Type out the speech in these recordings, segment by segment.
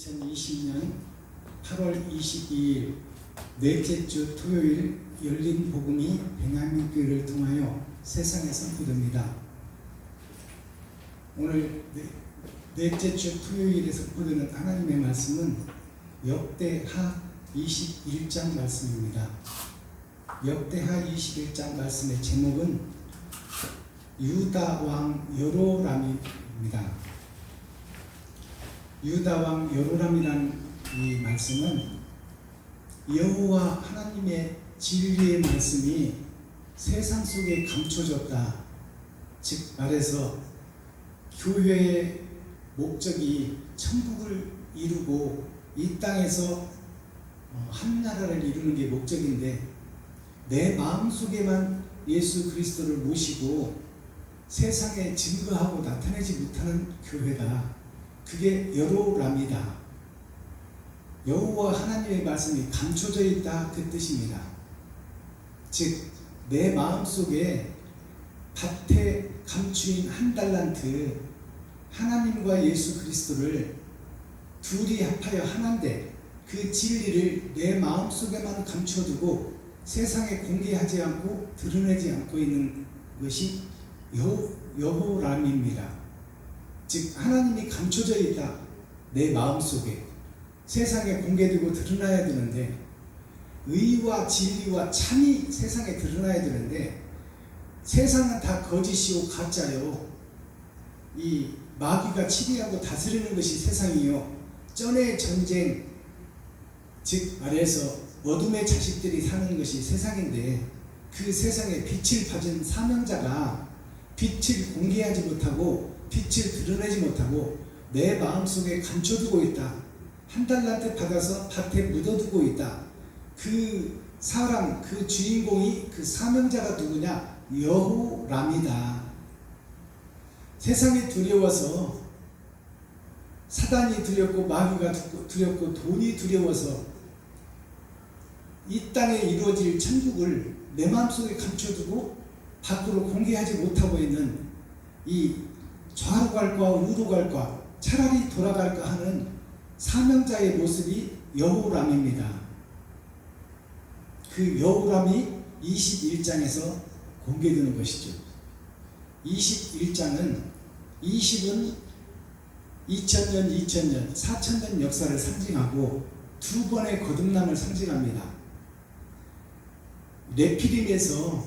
2020년 8월 22일 넷째 주 토요일 열린 복음이 베냐민교회를 통하여 세상에 선포됩니다. 오늘 넷째 주 토요일에 선포되는 하나님의 말씀은 역대하 21장 말씀입니다. 역대하 21장 말씀의 제목은 유다 왕 여로람입니다. 유다 왕 여로람이라는 이 말씀은 여호와 하나님의 진리의 말씀이 세상 속에 감춰졌다. 즉 말해서 교회의 목적이 천국을 이루고 이 땅에서 한 나라를 이루는 게 목적인데 내 마음속에만 예수 그리스도를 모시고 세상에 증거하고 나타내지 못하는 교회다. 그게 여로람이다. 여호와 하나님의 말씀이 감춰져 있다 그 뜻입니다. 즉 내 마음속에 밭에 감추인 한 달란트 하나님과 예수 그리스도를 둘이 합하여 하나인데 그 진리를 내 마음속에만 감춰두고 세상에 공개하지 않고 드러내지 않고 있는 것이 여호람입니다. 즉 하나님이 감춰져 있다. 내 마음속에 세상에 공개되고 드러나야 되는데 의와 진리와 참이 세상에 드러나야 되는데 세상은 다 거짓이요 가짜요. 이 마귀가 치리하고 다스리는 것이 세상이요 쩐의 전쟁, 즉 말해서 어둠의 자식들이 사는 것이 세상인데 그 세상에 빛을 받은 사명자가 빛을 공개하지 못하고 빛을 드러내지 못하고 내 마음속에 감춰두고 있다. 한 달란트 받아서 밭에 묻어두고 있다. 그 사람, 그 주인공이 그 사명자가 누구냐? 여호람이다. 세상이 두려워서 사단이 두렵고 마귀가 두렵고 돈이 두려워서 이 땅에 이루어질 천국을 내 마음속에 감춰두고 밖으로 공개하지 못하고 있는 이 좌로 갈까 우로 갈까 차라리 돌아갈까 하는 사명자의 모습이 여호람입니다. 그 여호람이 21장에서 공개되는 것이죠. 21장은 20은 2000년, 2000년, 4000년 역사를 상징하고 두 번의 거듭남을 상징합니다. 네피림에서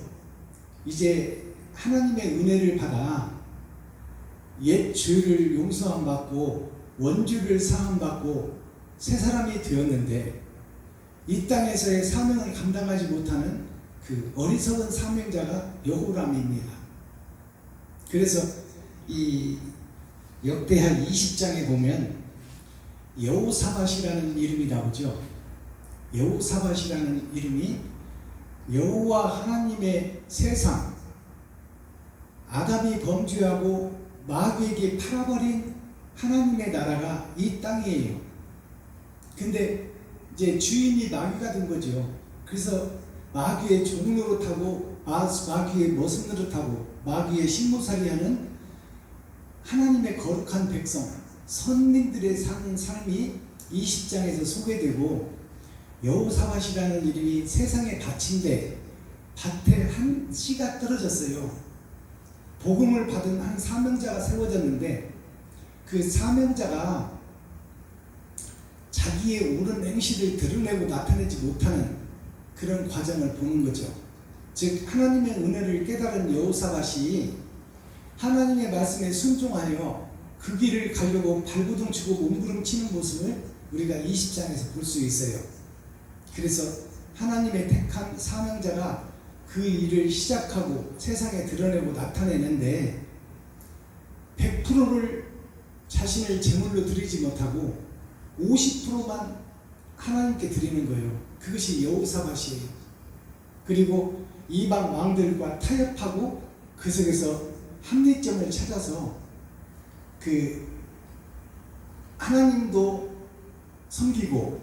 이제 하나님의 은혜를 받아 옛 죄를 용서함 받고 원죄를 사함 받고 새 사람이 되었는데 이 땅에서의 사명을 감당하지 못하는 그 어리석은 사명자가 여호람입니다. 그래서 이 역대하 20장에 보면 여호사밧이라는 이름이 나오죠. 여호사밧이라는 이름이 여호와 하나님의 세상, 아담이 범죄하고 마귀에게 팔아버린 하나님의 나라가 이 땅이에요. 근데 이제 주인이 마귀가 된 거죠. 그래서 마귀의 종 노릇하고 마귀의 머슴 노릇하고 마귀의 신무살이하는 하나님의 거룩한 백성, 선민들의 사는 삶이 20장에서 소개되고 여호사밧이라는 이름이 세상의 밭인데 밭에 한 씨가 떨어졌어요. 복음을 받은 한 사명자가 세워졌는데 그 사명자가 자기의 옳은 행실을 드러내고 나타내지 못하는 그런 과정을 보는 거죠. 즉 하나님의 은혜를 깨달은 여호사밧이 하나님의 말씀에 순종하여 그 길을 가려고 발버둥 치고 몸부림치는 모습을 우리가 20장에서 볼 수 있어요. 그래서 하나님의 택한 사명자가 그 일을 시작하고 세상에 드러내고 나타내는데 100%를 자신을 제물로 드리지 못하고 50%만 하나님께 드리는 거예요. 그것이 여호사밧이에요. 그리고 이방 왕들과 타협하고 그 속에서 합리점을 찾아서 그 하나님도 섬기고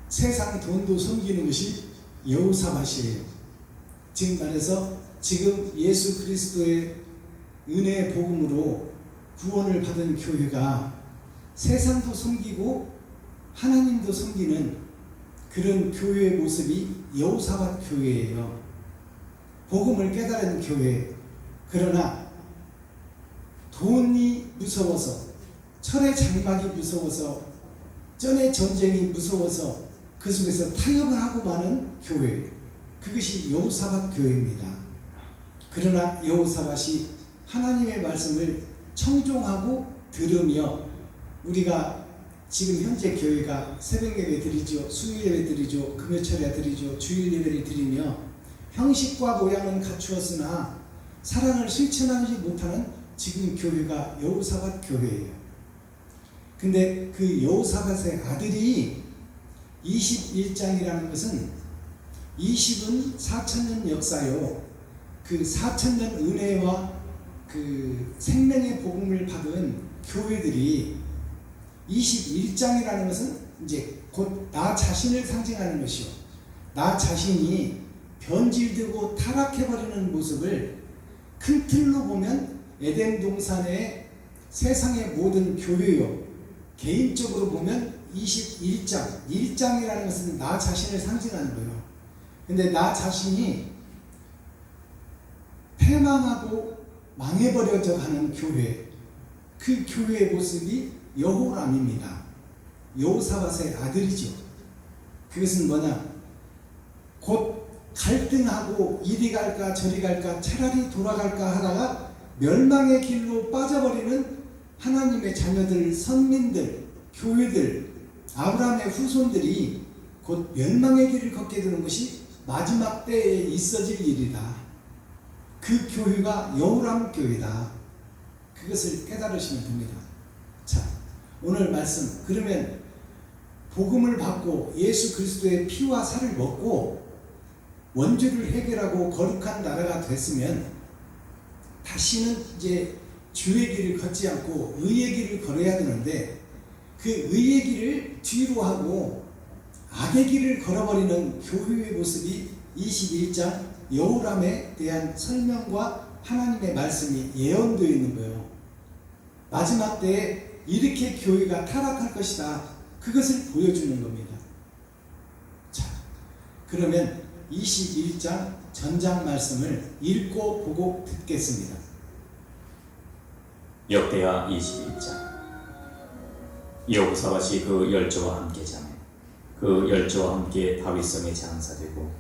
세상 돈도 섬기는 것이 여호사밧이에요. 즉 말해서 지금 예수 그리스도의 은혜의 복음으로 구원을 받은 교회가 세상도 섬기고 하나님도 섬기는 그런 교회의 모습이 여호사밧 교회예요. 복음을 깨달은 교회. 그러나 돈이 무서워서, 철의 장막이 무서워서, 전의 전쟁이 무서워서 그 속에서 타협을 하고 마는 교회. 그것이 여호사밧 교회입니다. 그러나 여호사밧이 하나님의 말씀을 청종하고 들으며, 우리가 지금 현재 교회가 새벽 예배 드리죠, 수요 예배 드리죠, 금요철에 드리죠, 주일 예배를 드리며 형식과 모양은 갖추었으나 사랑을 실천하지 못하는 지금 교회가 여호사밧 교회예요. 근데 그 여호사밧의 아들이 21장이라는 것은 20은 4,000년 역사요. 그 4,000년 은혜와 그 생명의 복음을 받은 교회들이 21장이라는 것은 이제 곧 나 자신을 상징하는 것이요. 나 자신이 변질되고 타락해버리는 모습을 큰 틀로 보면 에덴 동산의 세상의 모든 교회요. 개인적으로 보면 21장, 1장이라는 것은 나 자신을 상징하는 거예요. 근데 나 자신이 패망하고 망해버려져 가는 교회, 그 교회의 모습이 여호람입니다. 여호사밧의 아들이죠. 그것은 뭐냐? 곧 갈등하고 이리 갈까 저리 갈까 차라리 돌아갈까 하다가 멸망의 길로 빠져버리는 하나님의 자녀들, 선민들, 교회들, 아브라함의 후손들이 곧 멸망의 길을 걷게 되는 것이 마지막 때에 있어질 일이다. 그 교회가 여호람 교회다. 그것을 깨달으시면 됩니다. 자, 오늘 말씀, 그러면 복음을 받고 예수 그리스도의 피와 살을 먹고 원죄를 해결하고 거룩한 나라가 됐으면 다시는 이제 주의 길을 걷지 않고 의의 길을 걸어야 되는데, 그 의의 길을 뒤로 하고 악의 길을 걸어버리는 교회의 모습이 21장 여호람에 대한 설명과 하나님의 말씀이 예언되어 있는 거예요. 마지막 때에 이렇게 교회가 타락할 것이다. 그것을 보여주는 겁니다. 자, 그러면 21장 전장 말씀을 읽고 보고 듣겠습니다. 역대하 21장. 여호사밧이 그 열조와 함께 자매 그 열조와 함께 다윗성에 장사되고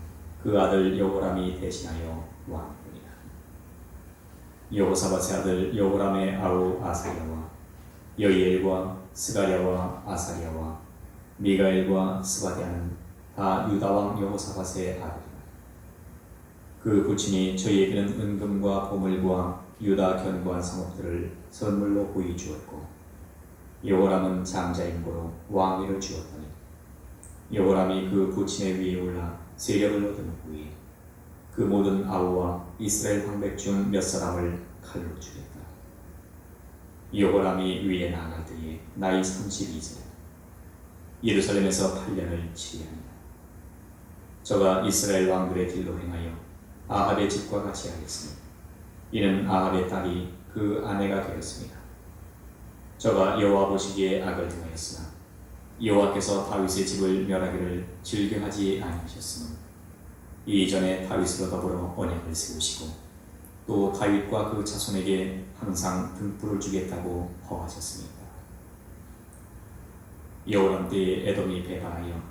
그 아들 여호람이 대신하여 왕이니라. 여호사밧의 아들 여호람의 아우 아사랴와 여이엘과 스가랴와 아사랴와 미가엘과 스바랴는 다 유다왕 여호사밧의 아들이라. 그 부친이 저희에게는 은금과 보물과 유다 견고한 상업들을 선물로 보이 주었고, 여호람은 장자인 고로 왕위를 주었더니 여호람이 그 부친의 위에 올라 세력을 얻은 후에 그 모든 아우와 이스라엘 황백 중 몇 사람을 칼로 죽였다. 여호람이 위에 나아갈 때에 나이 32세, 예루살렘에서 8년을 치리하니라. 저가 이스라엘 왕들의 길로 행하여 아합의 집과 같이 하였으니 이는 아합의 딸이 그 아내가 되었습니다. 저가 여호와 보시기에 악을 행하였으나 여호와께서 다윗의 집을 멸하기를 즐겨하지 아니하셨으므로 이전에 다윗으로 더불어 언약을 세우시고 또 다윗과 그 자손에게 항상 등불을 주겠다고 허하셨습니다. 여호람 때에 에돔이 배반하여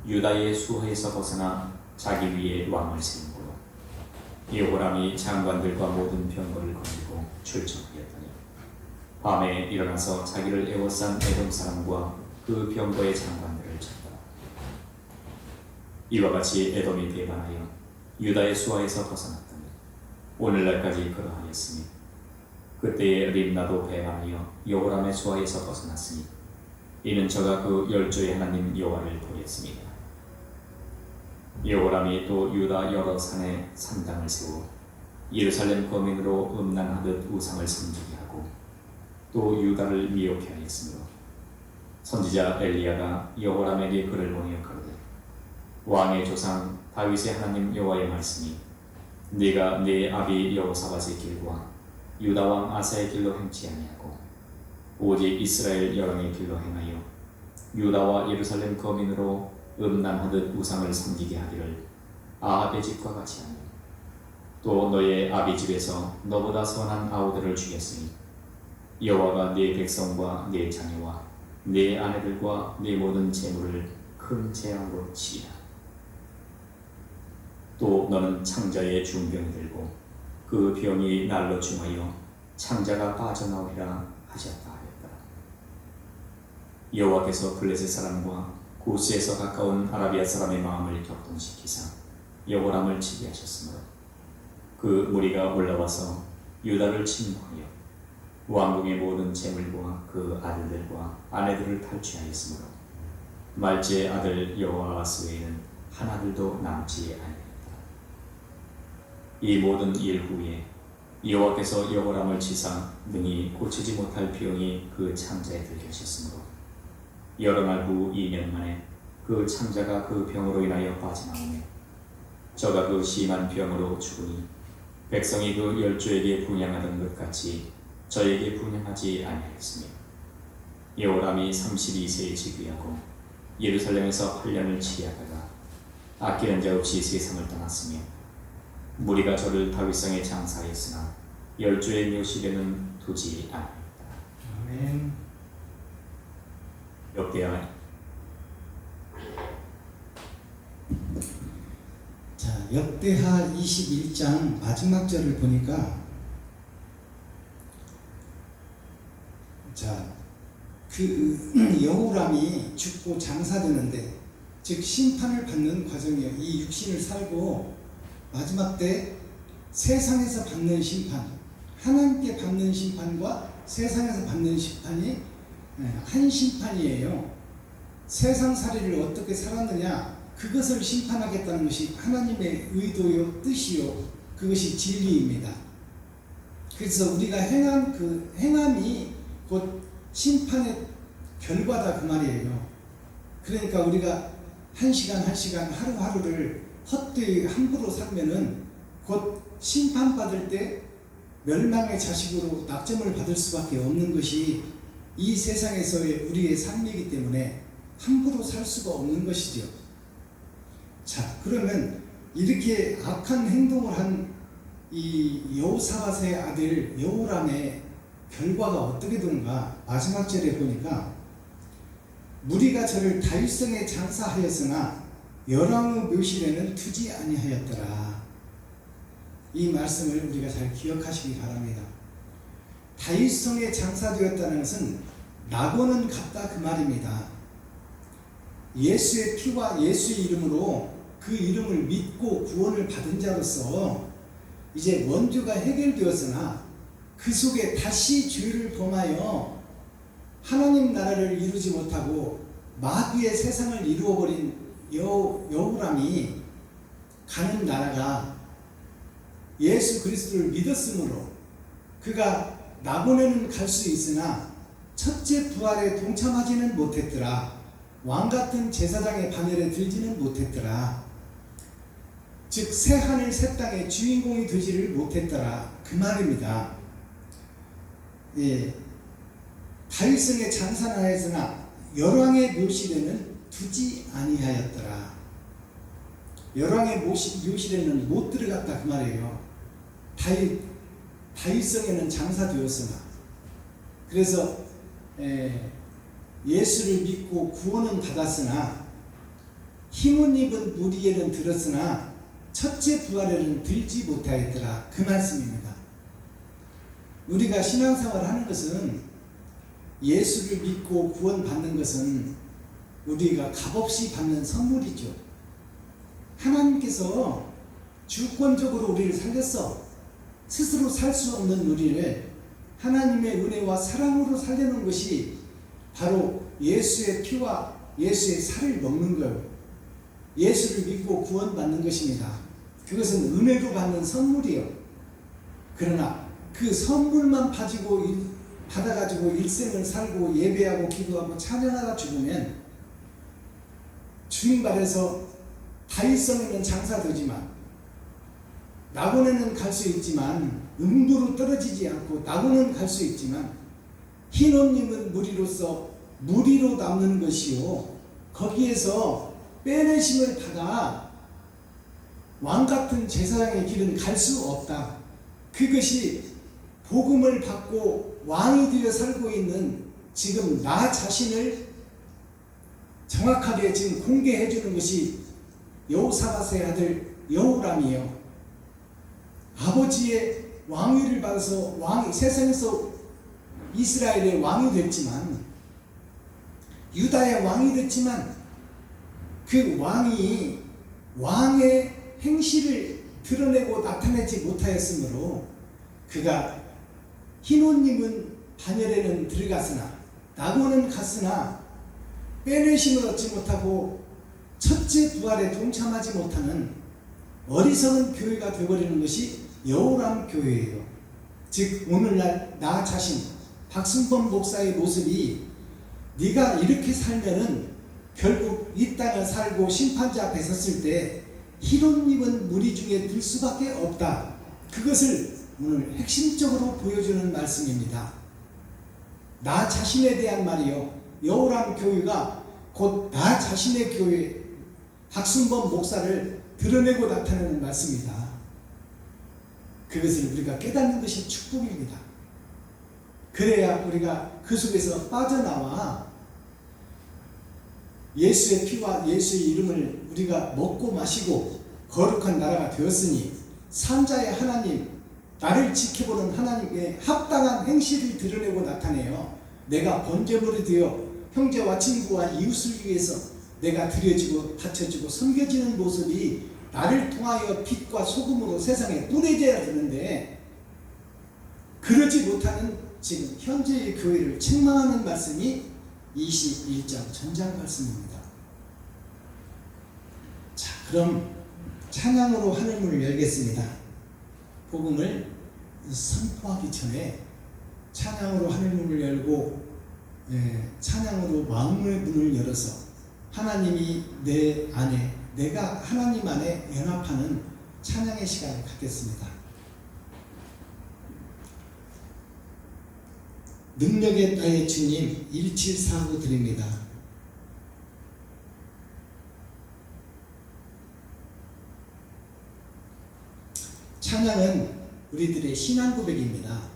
유다의 수하에서 벗어나 자기 위에 왕을 세운 고로 여호람이 장관들과 모든 병거를 거느리고 출정하였더니 밤에 일어나서 자기를 애워싼 에돔 사람과 그 병거의 장관들을 쳤다. 이와 같이 에돔이 배반하여 유다의 수하에서 벗어났더니 오늘날까지 그러하였으니 그때에 림나도 배반하여 여호람의 수하에서 벗어났으니 이는 저가 그 열조의 하나님 여호와를 버렸습니다. 여호람이 또 유다 여러 산에 산당을 세워 예루살렘 거민으로 음란하듯 우상을 섬기게 하고 또 유다를 미혹해 하였으므로 선지자 엘리야가 여호람에게 글을 보내어 가로되, 왕의 조상 다윗의 하나님 여호와의 말씀이 네가 네 아비 여호사밧의 길과 유다 왕 아사의 길로 행치 아니하고 오직 이스라엘 여왕의 길로 행하여 유다와 예루살렘 거민으로 음란하듯 우상을 섬기게 하기를 아합의 집과 같이 하며 또 너의 아비 집에서 너보다 선한 아우들을 주겠으니 여호와가 네 백성과 네 자녀와 네 아내들과 네 모든 재물을 큰 재앙으로 치리라. 또 너는 창자의 중병이 들고 그 병이 날로 중하여 창자가 빠져나오리라 하셨다 하였다. 여호와께서 블레셋 사람과 구스에서 가까운 아라비아 사람의 마음을 격동시키사 여호람을 치게 하셨으므로 그 무리가 올라와서 유다를 침공하여 왕궁의 모든 재물과 그 아들들과 아내들을 탈취하였으므로 말제의 아들 여호아하스 외에는 하나들도 남지 아니하였다. 이 모든 일 후에 여호와께서 여호람을 치사 능히 고치지 못할 병이 그 창자에 들게 하셨으므로 여러 날 후 2년 만에 그 창자가 그 병으로 인하여 빠져나오며 저가 그 심한 병으로 죽으니 백성이 그 열조에게 분향하던 것 같이 저에게 분향하지 아니하였으며 여호람이 32세에 즉위하고 예루살렘에서 8년을 치리하다가 아끼는 자 없이 세상을 떠났으며 무리가 저를 다윗성에 장사하였으나 열조의 묘실에는 두지 아니하였다. 아멘. 역대하 자, 역대하 21장 마지막 절을 보니까 자, 그 여호람이 죽고 장사되는데 즉 심판을 받는 과정이에요. 이 육신을 살고 마지막 때 세상에서 받는 심판, 하나님께 받는 심판과 세상에서 받는 심판이 한 심판이에요. 세상 살이를 어떻게 살았느냐, 그것을 심판하겠다는 것이 하나님의 의도요, 뜻이요, 그것이 진리입니다. 그래서 우리가 행한 그 행함이 곧 심판의 결과다 그 말이에요. 그러니까 우리가 한 시간 한 시간 하루하루를 헛되이 함부로 살면은 곧 심판받을 때 멸망의 자식으로 낙점을 받을 수밖에 없는 것이 이 세상에서의 우리의 삶이기 때문에 함부로 살 수가 없는 것이죠. 자, 그러면 이렇게 악한 행동을 한 이 여호사밧의 아들 여호람의 결과가 어떻게 되는가? 마지막 절에 보니까 무리가 저를 다윗성에 장사하였으나 열왕의 묘실에는 두지 아니하였더라. 이 말씀을 우리가 잘 기억하시기 바랍니다. 다윗성에 장사되었다는 것은 낙원은 같다 그 말입니다. 예수의 피와 예수의 이름으로 그 이름을 믿고 구원을 받은 자로서 이제 원죄가 해결되었으나 그 속에 다시 죄를 범하여 하나님 나라를 이루지 못하고 마귀의 세상을 이루어버린 여호람이 가는 나라가 예수 그리스도를 믿었으므로 그가 낙원에는 갈 수 있으나 첫째 부활에 동참하지는 못했더라. 왕같은 제사장의 반열에 들지는 못했더라. 즉 새하늘 새 땅의 주인공이 되지를 못했더라 그 말입니다. 예, 다윗성에 장사하였으나 열왕의 묘실에는 두지 아니하였더라. 열왕의 묘실에는 못 들어갔다 그 말이에요. 다윗성에는 장사되었으나. 그래서 예수를 믿고 구원은 받았으나 힘은 입은 무리에는 들었으나 첫째 부활에는 들지 못하였더라 그 말씀입니다. 우리가 신앙생활을 하는 것은 예수를 믿고 구원 받는 것은 우리가 값없이 받는 선물이죠. 하나님께서 주권적으로 우리를 살렸어. 스스로 살 수 없는 우리를 하나님의 은혜와 사랑으로 살려는 것이 바로 예수의 피와 예수의 살을 먹는 거예요. 예수를 믿고 구원받는 것입니다. 그것은 은혜로 받는 선물이에요. 그러나 그 선물만 받아가지고 일생을 살고 예배하고 기도하고 찬양하다 죽으면 주님 발에서 다윗성에는 장사되지만 낙원에는 갈 수 있지만 음부로 떨어지지 않고 낙원은 갈 수 있지만 흰 옷 입은 무리로서 무리로 남는 것이요 거기에서 빼내심을 받아 왕같은 제사장의 길은 갈 수 없다. 그것이 복음을 받고 왕이 되어 살고 있는 지금 나 자신을 정확하게 지금 공개해 주는 것이 여호사밧의 아들 여호람이요. 아버지의 왕위를 받아서 세상에서 이스라엘의 왕이 됐지만, 유다의 왕이 됐지만 그 왕이 왕의 행실을 드러내고 나타내지 못하였으므로 그가 흰옷님은 반열에는 들어갔으나 낙원은 갔으나 빼내심을 얻지 못하고 첫째 부활에 동참하지 못하는 어리석은 교회가 되어버리는 것이 여호람 교회예요. 즉 오늘날 나 자신 박순범 목사의 모습이 네가 이렇게 살면은 결국 이 땅을 살고 심판자 앞에 섰을 때 흰옷 입은 무리 중에 들 수밖에 없다. 그것을 오늘 핵심적으로 보여주는 말씀입니다. 나 자신에 대한 말이요. 여호람 교회가 곧 나 자신의 교회 박순범 목사를 드러내고 나타내는 말씀이다. 그것을 우리가 깨닫는 것이 축복입니다. 그래야 우리가 그 속에서 빠져나와 예수의 피와 예수의 이름을 우리가 먹고 마시고 거룩한 나라가 되었으니 산자의 하나님, 나를 지켜보는 하나님의 합당한 행실을 드러내고 나타내어 내가 번제물이 되어 형제와 친구와 이웃을 위해서 내가 드려지고 바쳐지고 섬겨지는 모습이 나를 통하여 빛과 소금으로 세상에 뿌려져야 되는데, 그러지 못하는 지금 현재의 교회를 책망하는 말씀이 21장 전장 말씀입니다. 자, 그럼 찬양으로 하늘문을 열겠습니다. 복음을 선포하기 전에 찬양으로 하늘문을 열고 찬양으로 마음의 문을 열어서 하나님이 내 안에, 내가 하나님 안에 연합하는 찬양의 시간을 갖겠습니다. 능력의 나의 주님 1749 드립니다. 찬양은 우리들의 신앙 고백입니다.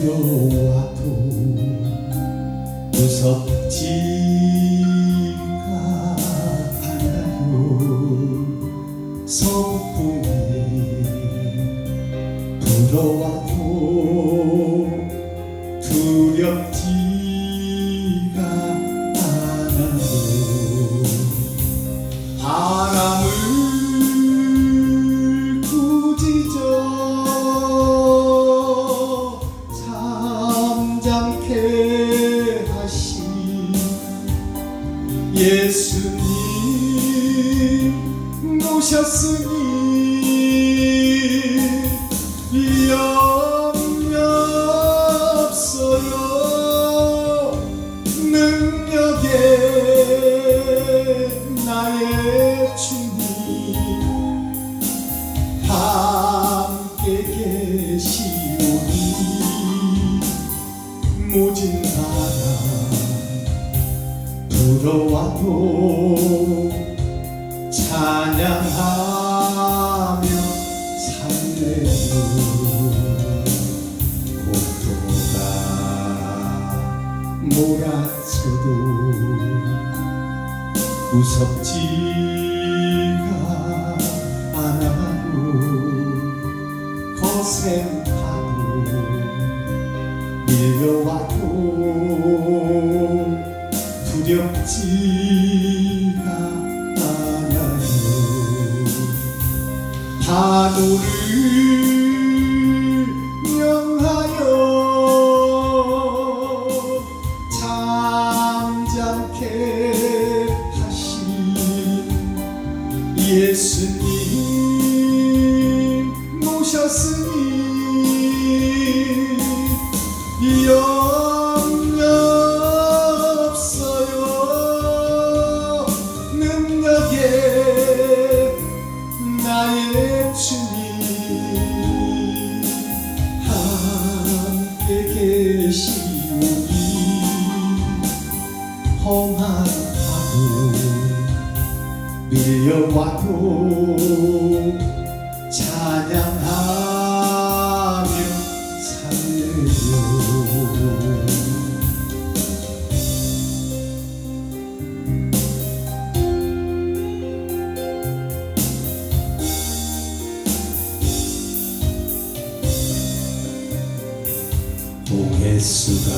두려워도 무섭지가 않아요. 성풍이 불어와도 두렵지가 않아요. 바람을 예수님 모셨으니 염려 없어요. 능력의 나의 주님 함께 계시오니 모진 바람 불어와도 찬양하며 살래요. 공포가 몰아쳐도 무섭지가 않아요. 거센 파도 밀려와도 두렵지가 않아요. 파도를 명하여 잠잠케 예수님 모셨으니 염려 없어요. 능력에 나의 주님 함께 계시오니 험한하고 밀려와도 찬양하며 살려요. 홍해수가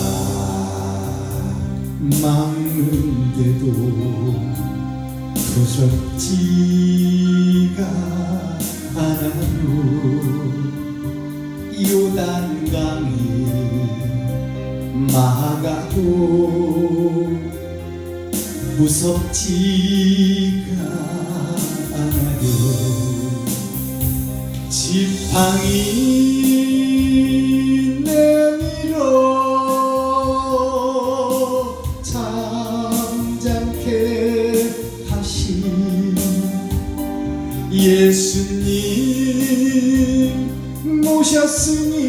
막는데도 두렵지가 않아요. 요단강이 막아도 무섭지가 않아요. 지팡이 내밀어 잠잠케 하신 예수님 모셨으니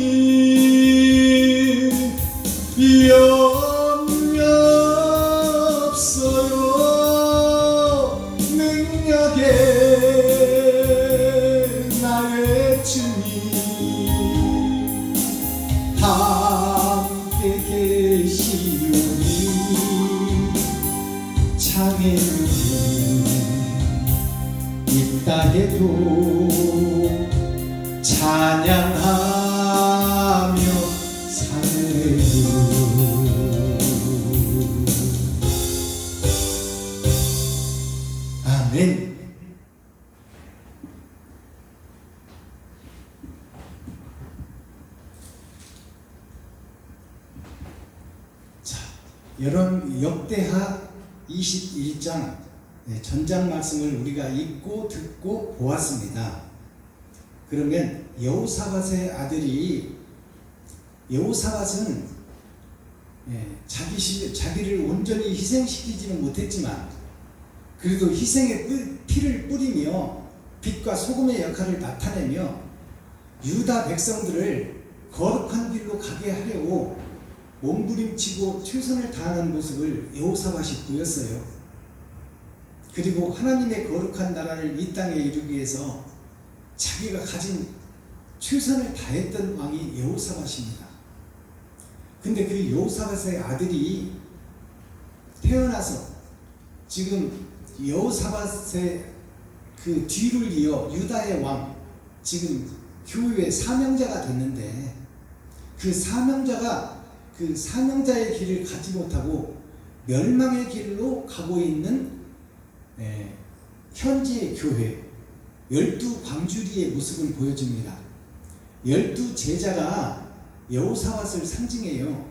염려 없어요. 능력에 나의 주님 함께 계시오니 장애물이 있다 해도 찬양하며 살래요. 아멘. 자, 여러분 역대하 21장 전장 말씀을 우리가 읽고 듣고 보았습니다. 그러면 여호사밧의 아들이 여호사밧은 자기를 온전히 희생시키지는 못했지만 그래도 희생의 피를 뿌리며 빛과 소금의 역할을 나타내며 유다 백성들을 거룩한 길로 가게 하려고 몸부림치고 최선을 다하는 모습을 여호사밧이 보였어요. 그리고 하나님의 거룩한 나라를 이 땅에 이루기 위해서 자기가 가진 최선을 다했던 왕이 여호사밧입니다. 근데 그 여호사밧의 아들이 태어나서 지금 여호사밧의 그 뒤를 이어 유다의 왕, 지금 교회의 사명자가 됐는데 그 사명자가 그 사명자의 길을 가지 못하고 멸망의 길로 가고 있는 현지의 교회 12광주리의 모습을 보여줍니다. 12제자가 여호사밧을 상징해요.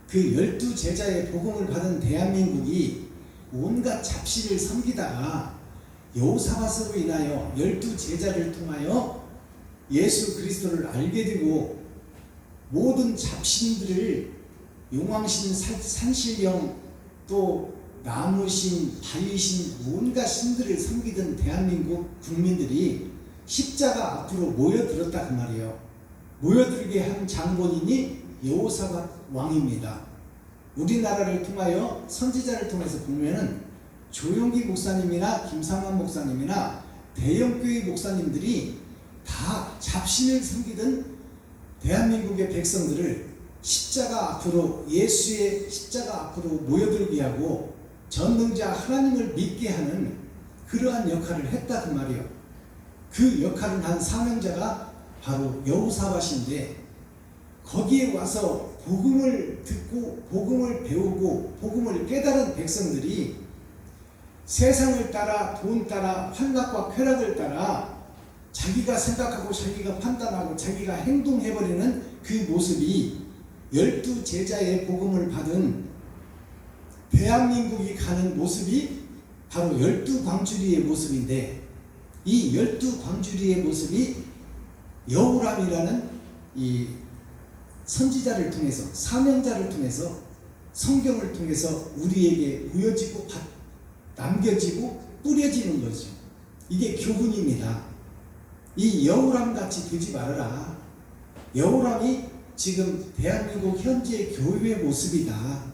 그 12제자의 복음을 받은 대한민국이 온갖 잡신을 섬기다가 여호사밧으로 인하여 12제자를 통하여 예수 그리스도를 알게 되고 모든 잡신들을 용왕신, 산신령, 또 나무신, 바위신, 온갖 신들을 섬기던 대한민국 국민들이 십자가 앞으로 모여들었다 그 말이에요. 모여들게 한 장본인이 여호사밧 왕입니다. 우리나라를 통하여 선지자를 통해서 보면은 조용기 목사님이나 김상환 목사님이나 대형교회 목사님들이 다 잡신을 섬기던 대한민국의 백성들을 십자가 앞으로, 예수의 십자가 앞으로 모여들게 하고 전능자 하나님을 믿게 하는 그러한 역할을 했다 그 말이에요. 그 역할을 한 사명자가 바로 여호사밧인데 거기에 와서 복음을 듣고 복음을 배우고 복음을 깨달은 백성들이 세상을 따라 돈 따라 환락과 쾌락을 따라 자기가 생각하고 자기가 판단하고 자기가 행동해버리는 그 모습이 12제자의 복음을 받은 대한민국이 가는 모습이 바로 12광주리의 모습인데 이 12광주리의 모습이 여호람이라는 이 선지자를 통해서, 사명자를 통해서, 성경을 통해서 우리에게 보여지고 남겨지고 뿌려지는 거죠. 이게 교훈입니다. 이 여호람같이 되지 말아라. 여호람이 지금 대한민국 현재 교회의 모습이다.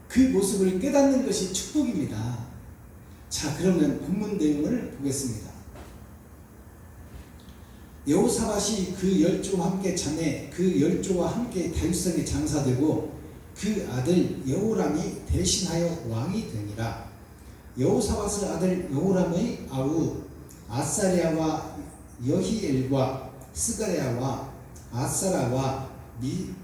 그 모습을 깨닫는 것이 축복입니다. 자, 그러면 본문 내용을 보겠습니다. 여호사밧이 그 열조와 함께 자매 그 열조와 함께 다윗성에 장사되고 그 아들 여호람이 대신하여 왕이 되니라. 여호사밧의 아들 여호람의 아우 아사랴와 여히엘과 스가랴와 아사라와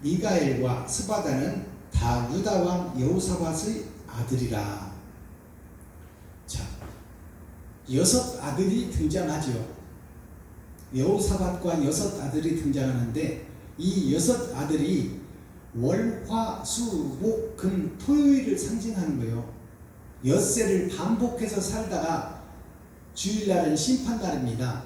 미가엘과 스바다는 다 유다 왕 여호사밧의 아들이라. 자, 6 아들이 등장하죠. 여호사밧과 6 아들이 등장하는데 이 6 아들이 월, 화, 수, 목, 금, 토요일을 상징하는 거예요. 엿새를 반복해서 살다가 주일날은 심판날입니다.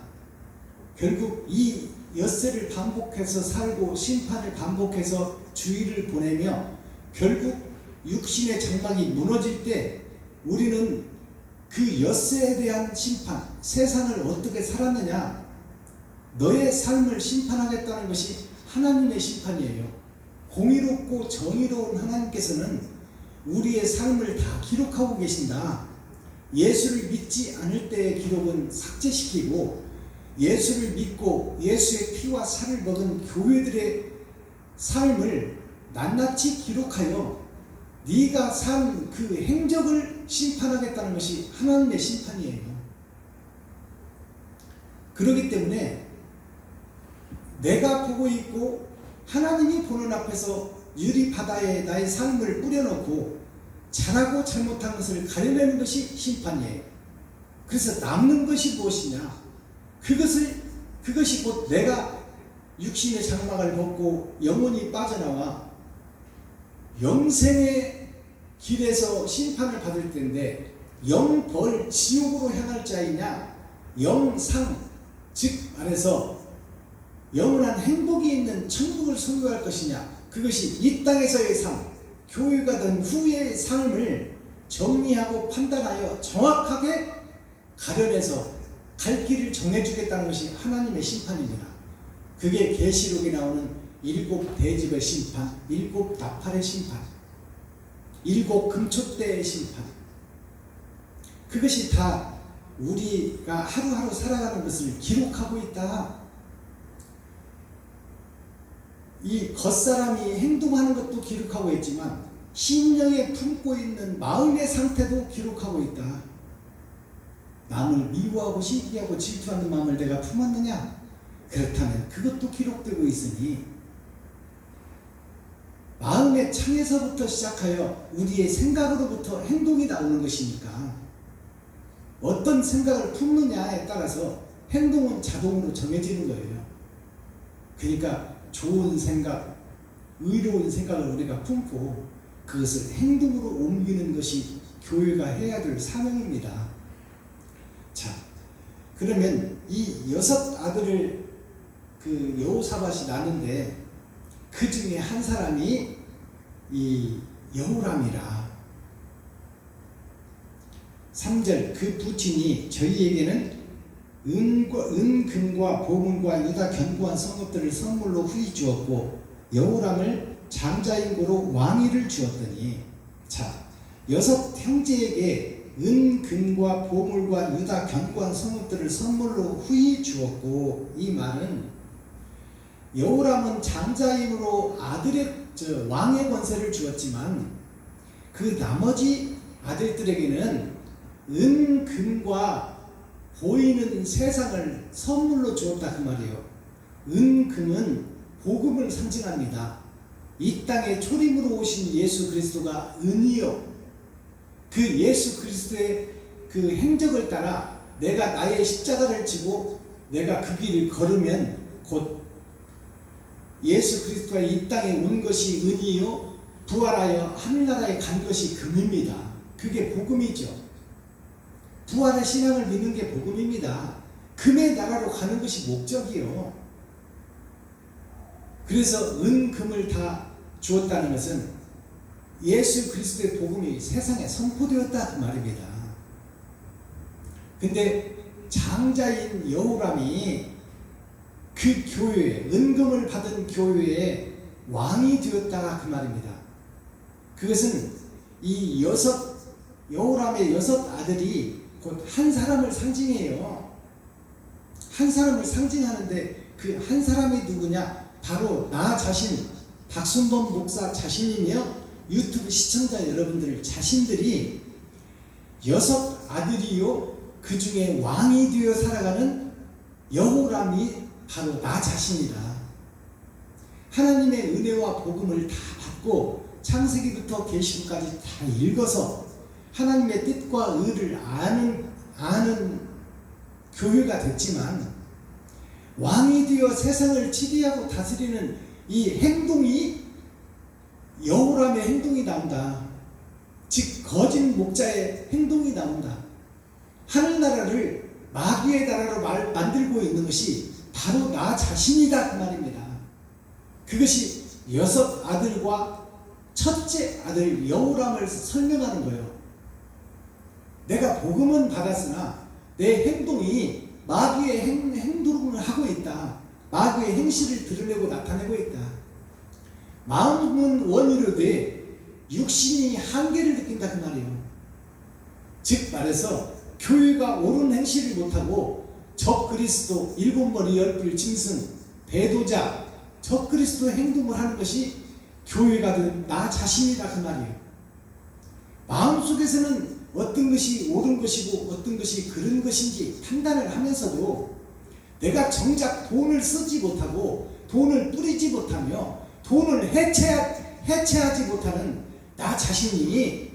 결국 이 엿새를 반복해서 살고 심판을 반복해서 주일을 보내며 결국 육신의 장막이 무너질 때 우리는 그 엿새에 대한 심판, 세상을 어떻게 살았느냐, 너의 삶을 심판하겠다는 것이 하나님의 심판이에요. 공의롭고 정의로운 하나님께서는 우리의 삶을 다 기록하고 계신다. 예수를 믿지 않을 때의 기록은 삭제시키고 예수를 믿고 예수의 피와 살을 먹은 교회들의 삶을 낱낱이 기록하여 네가 산 그 행적을 심판하겠다는 것이 하나님의 심판이에요. 그렇기 때문에 내가 보고 있고 하나님이 보는 앞에서 유리바다에 나의 삶을 뿌려놓고 잘하고 잘못한 것을 가려내는 것이 심판이에요. 그래서 남는 것이 무엇이냐? 그것이 곧 내가 육신의 장막을 벗고 영혼이 빠져나와 영생의 길에서 심판을 받을 때인데, 영벌 지옥으로 향할 자이냐, 영상 즉 말해서 영원한 행복이 있는 천국을 소유할 것이냐, 그것이 이 땅에서의 삶, 교회가 된 후의 삶을 정리하고 판단하여 정확하게 가려내서 갈 길을 정해주겠다는 것이 하나님의 심판입니다. 그게 계시록에 나오는 7 대집의 심판, 7 나팔의 심판, 7 금초대의 심판, 그것이 다 우리가 하루하루 살아가는 것을 기록하고 있다. 이 겉사람이 행동하는 것도 기록하고 있지만 심령에 품고 있는 마음의 상태도 기록하고 있다. 남을 미워하고 시기하고 질투하는 마음을 내가 품었느냐? 그렇다면 그것도 기록되고 있으니 마음의 창에서부터 시작하여 우리의 생각으로부터 행동이 나오는 것이니까 어떤 생각을 품느냐에 따라서 행동은 자동으로 정해지는 거예요. 그러니까 좋은 생각, 의로운 생각을 우리가 품고 그것을 행동으로 옮기는 것이 교회가 해야 될 사명입니다. 자, 그러면 이 6 아들을 그 여호사밧이 낳는데 그 중에 한 사람이 이 여호람이라. 3절 그 부친이 저희에게는 은, 금과 보물과 유다 견고한 성읍들을 선물로 후히 주었고 여호람을 장자인고로 왕위를 주었더니, 자, 6 형제에게 은, 금과 보물과 유다 견고한 성읍들을 선물로 후히 주었고, 이 말은 여호람은 장자임으로 왕의 권세를 주었지만 그 나머지 아들들에게는 은, 금과 보이는 세상을 선물로 주었다 그 말이에요. 은, 금은 복음을 상징합니다. 이 땅에 초림으로 오신 예수 그리스도가 은이요, 그 예수 그리스도의 그 행적을 따라 내가 나의 십자가를 지고 내가 그 길을 걸으면 곧 예수 그리스도가 이 땅에 온 것이 은이요, 부활하여 하늘나라에 간 것이 금입니다. 그게 복음이죠. 부활의 신앙을 믿는 게 복음입니다. 금의 나라로 가는 것이 목적이요. 그래서 은금을 다 주었다는 것은 예수 그리스도의 복음이 세상에 선포되었다 그 말입니다. 근데 장자인 여호람이 그 교회에, 은금을 받은 교회에 왕이 되었다 그 말입니다. 그것은 이 여호람의 6 아들이 곧 한 사람을 상징해요. 한 사람을 상징하는데 그 한 사람이 누구냐? 바로 나 자신, 박순범 목사 자신이며 유튜브 시청자 여러분들 자신들이 6 아들이요 그 중에 왕이 되어 살아가는 여호람이 바로 나 자신이다. 하나님의 은혜와 복음을 다 받고 창세기부터 계시록까지 다 읽어서 하나님의 뜻과 의를 아는 교회가 됐지만 왕이 되어 세상을 치리하고 다스리는 이 행동이 여호람의 행동이 나온다. 즉 거짓 목자의 행동이 나온다. 하늘나라를 마귀의 나라로 만들고 있는 것이 바로 나 자신이다 그 말입니다. 그것이 6 아들과 첫째 아들 여호람을 설명하는 거예요. 내가 복음은 받았으나 내 행동이 마귀의 행동을 하고 있다. 마귀의 행실을 드러내고 나타내고 있다. 마음은 원이로되 육신이 한계를 느낀다 그 말이에요. 즉 말해서 교회가 옳은 행실을 못하고 적그리스도, 7머리 10뿔 짐승, 배도자, 적그리스도의 행동을 하는 것이 교회가 된 나 자신이다 그 말이에요. 마음속에서는 어떤 것이 옳은 것이고 어떤 것이 그른 것인지 판단을 하면서도 내가 정작 돈을 쓰지 못하고 돈을 뿌리지 못하며 돈을 해체하지 못하는 나 자신이,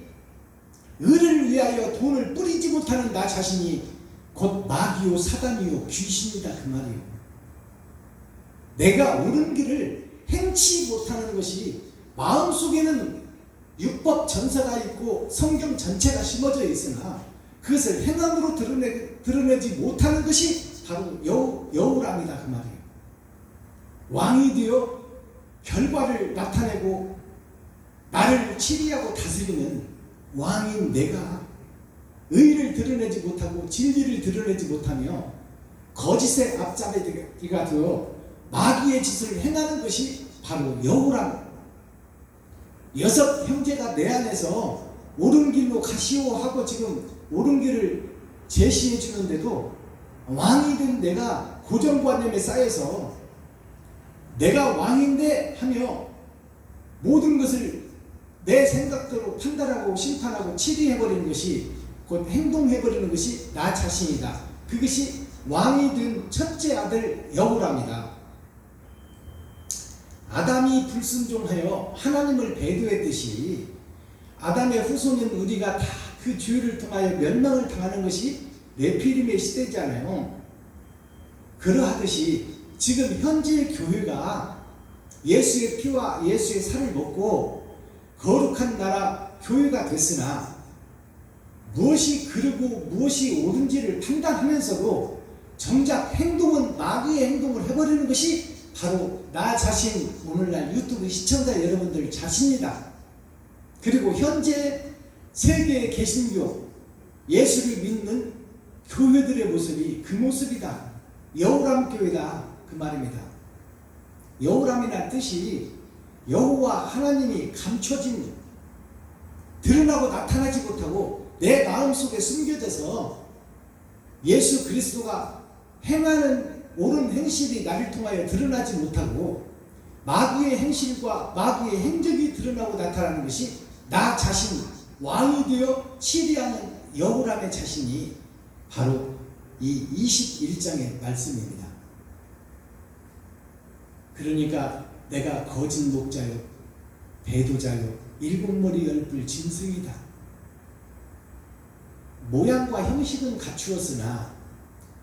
의를 위하여 돈을 뿌리지 못하는 나 자신이 곧 마귀요 사단이요 귀신이다 그 말이에요. 내가 옳은 길을 행치 못하는 것이, 마음속에는 율법 전사가 있고 성경 전체가 심어져 있으나 그것을 행함으로 드러내지 못하는 것이 바로 여호람이다 그 말이에요. 왕이 되어 결과를 나타내고 나를 치리하고 다스리는 왕인 내가 의를 드러내지 못하고 진리를 드러내지 못하며 거짓의 앞잡이가 되어 마귀의 짓을 행하는 것이 바로 여호람. 6 형제가 내 안에서 옳은 길로 가시오 하고 지금 옳은 길을 제시해 주는데도 왕이 된 내가 고정관념에 쌓여서 내가 왕인데 하며 모든 것을 내 생각대로 판단하고 심판하고 치리해버리는 것이, 곧 행동해버리는 것이 나 자신이다. 그것이 왕이 된 첫째 아들 여호람이다. 아담이 불순종하여 하나님을 배도했듯이 아담의 후손인 우리가 다 그 죄를 통하여 멸망을 당하는 것이 네피림의 시대잖아요. 그러하듯이 지금 현재 교회가 예수의 피와 예수의 살을 먹고 거룩한 나라 교회가 됐으나 무엇이 그르고 무엇이 옳은지를 판단하면서도 정작 행동은 마귀의 행동을 해버리는 것이 바로 나 자신, 오늘날 유튜브 시청자 여러분들 자신이다. 그리고 현재 세계의 개신교, 예수를 믿는 교회들의 모습이 그 모습이다. 여호람 교회다 그 말입니다. 여호람이란 뜻이 여호와 하나님이 감춰진, 드러나고 나타나지 못하고 내 마음속에 숨겨져서 예수 그리스도가 행하는 옳은 행실이 나를 통하여 드러나지 못하고 마귀의 행실과 마귀의 행적이 드러나고 나타나는 것이 나 자신, 왕이 되어 치리하는 여호람의 자신이 바로 이 21장의 말씀입니다. 그러니까 내가 거짓 목자요, 배도자요, 7머리 10뿔 짐승이다. 모양과 형식은 갖추었으나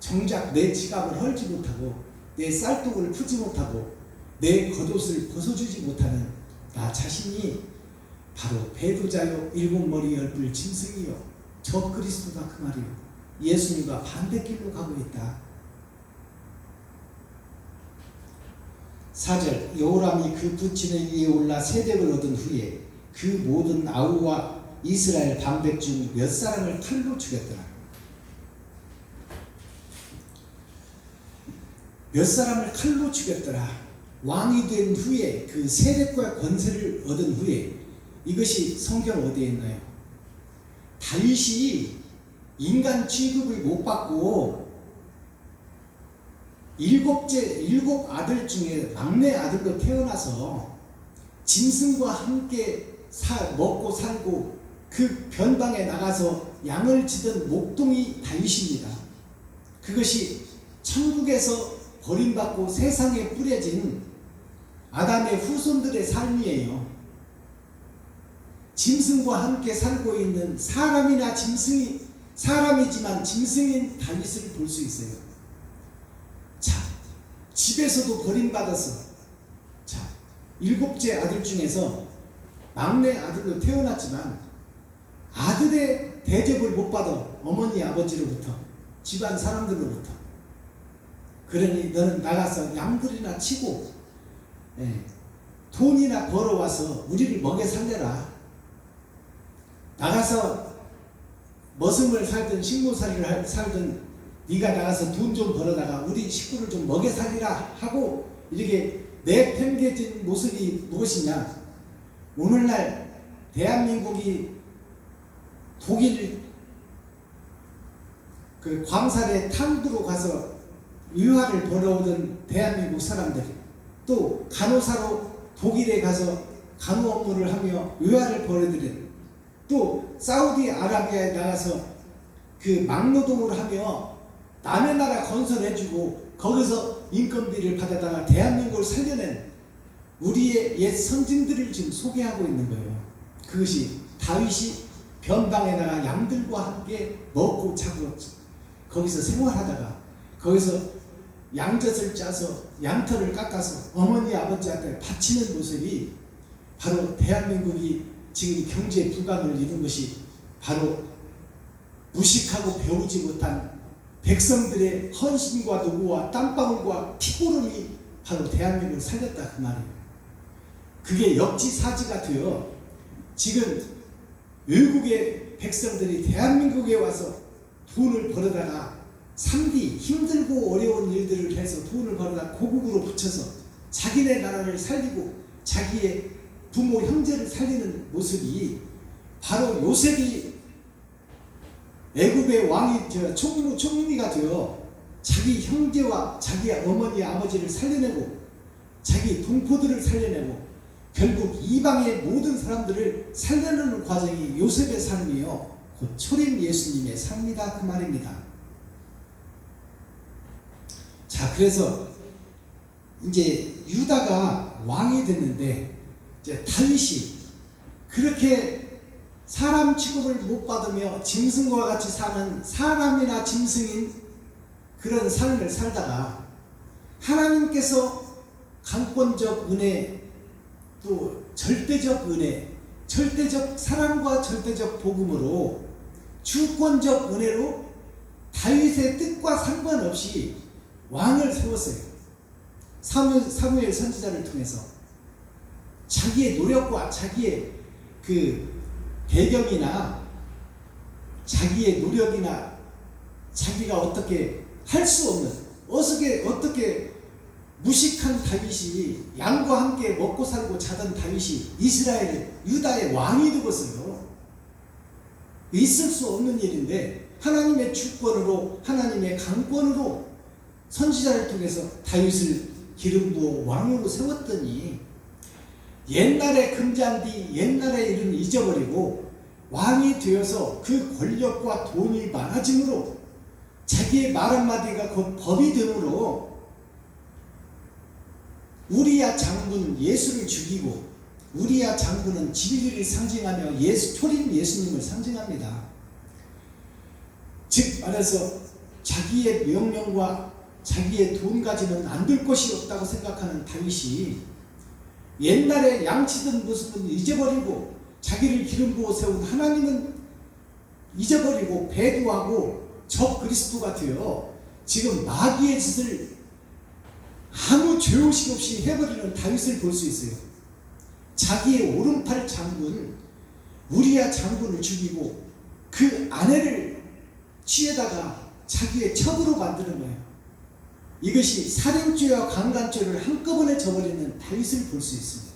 정작 내 지갑을 헐지 못하고 내 쌀독을 풀지 못하고 내 겉옷을 벗어주지 못하는 나 자신이 바로 배도자요, 7머리 10뿔 짐승이요 적그리스도다 그 말이요. 예수님과 반대길로 가고 있다. 4절 여호람이 그 부치는 위에 올라 세력을 얻은 후에 그 모든 아우와 이스라엘 방백 중 몇 사람을 칼로 죽였더라. 몇 사람을 칼로 죽였더라. 왕이 된 후에 그 세력과 권세를 얻은 후에 이것이 성경 어디에 있나요? 다윗이 인간 취급을 못 받고 일곱 아들 중에 막내 아들로 태어나서 짐승과 함께 먹고 살고 그 변방에 나가서 양을 치던 목동이 다윗입니다. 그것이 천국에서 버림받고 세상에 뿌려진 아담의 후손들의 삶이에요. 짐승과 함께 살고 있는 사람이지만 짐승인 다윗을 볼 수 있어요. 자, 집에서도 버림받아서, 자, 7째 아들 중에서 막내 아들로 태어났지만 아들의 대접을 못 받아. 어머니 아버지로부터, 집안 사람들로부터. 그러니 너는 나가서 양들이나 치고 돈이나 벌어와서 우리를 먹여 살려라. 나가서 머슴을 살든 식모살이를 살든 네가 나가서 돈 좀 벌어다가 우리 식구를 좀 먹여 살리라 하고 이렇게 내팽개친 모습이 무엇이냐? 오늘날 대한민국이 독일 그 광산에 탕두로 가서 유화를 벌어오던 대한민국 사람들, 또 간호사로 독일에 가서 간호 업무를 하며 유화를 벌여들인, 또 사우디아라비아에 나가서 그 막노동을 하며 남의 나라 건설해주고 거기서 인건비를 받아다가 대한민국을 살려낸 우리의 옛 선진들을 지금 소개하고 있는 거예요. 그것이 다윗이 변방에다가 양들과 함께 먹고 자고 거기서 생활하다가 거기서 양젖을 짜서 양털을 깎아서 어머니 아버지한테 바치는 모습이 바로 대한민국이 지금 경제 불강을 이룬 것이 바로 무식하고 배우지 못한 백성들의 헌신과 노고와 땀방울과 피고름이 바로 대한민국을 살렸다 그 말이에요. 그게 역지사지가 되어 지금 외국의 백성들이 대한민국에 와서 돈을 벌어다가 3D 힘들고 어려운 일들을 해서 돈을 벌어다 고국으로 붙여서 자기네 나라를 살리고 자기의 부모 형제를 살리는 모습이 바로 요셉이 애굽의 왕이 총리가 되어 자기 형제와 자기 어머니 아버지를 살려내고 자기 동포들을 살려내고 결국 이방의 모든 사람들을 살려내는 과정이 요셉의 삶이요 곧 초림 예수님의 삶이다 그 말입니다. 자, 그래서 이제 유다가 왕이 됐는데 이제 다윗이 그렇게 사람 취급을 못 받으며 짐승과 같이 사는 사람이나 짐승인 그런 삶을 살다가 하나님께서 강권적 은혜 또 절대적 은혜, 절대적 사랑과 절대적 복음으로 주권적 은혜로 다윗의 뜻과 상관없이 왕을 세웠어요. 사무엘 선지자를 통해서 자기의 노력과 자기의 그 배경이나 자기의 노력이나 자기가 어떻게 할 수 없는 어떻게 무식한 다윗이 양과 함께 먹고 살고 자던 다윗이 이스라엘 유다의 왕이 되었어요. 있을 수 없는 일인데 하나님의 주권으로 하나님의 강권으로 선지자를 통해서 다윗을 기름 부어 왕으로 세웠더니 옛날의 금잔디 옛날의 일은 잊어버리고 왕이 되어서 그 권력과 돈이 많아짐으로 자기의 말 한마디가 곧 법이 되므로 우리야 장군 예수를 죽이고 우리야 장군은 진리를 상징하며 초림 예수님을 상징합니다. 즉 말해서 자기의 명령과 자기의 돈 가지는 안 될 것이 없다고 생각하는 다윗이 옛날에 양치던 모습은 잊어버리고 자기를 기름 부어 세운 하나님은 잊어버리고 배도하고 적 그리스도가 되어 지금 마귀의 짓을 아무 죄의식 없이 해버리는 다윗을 볼 수 있어요. 자기의 오른팔 장군 우리야 장군을 죽이고 그 아내를 취해다가 자기의 첩으로 만드는 거예요. 이것이 살인죄와 강간죄를 한꺼번에 저버리는 다윗을 볼 수 있습니다.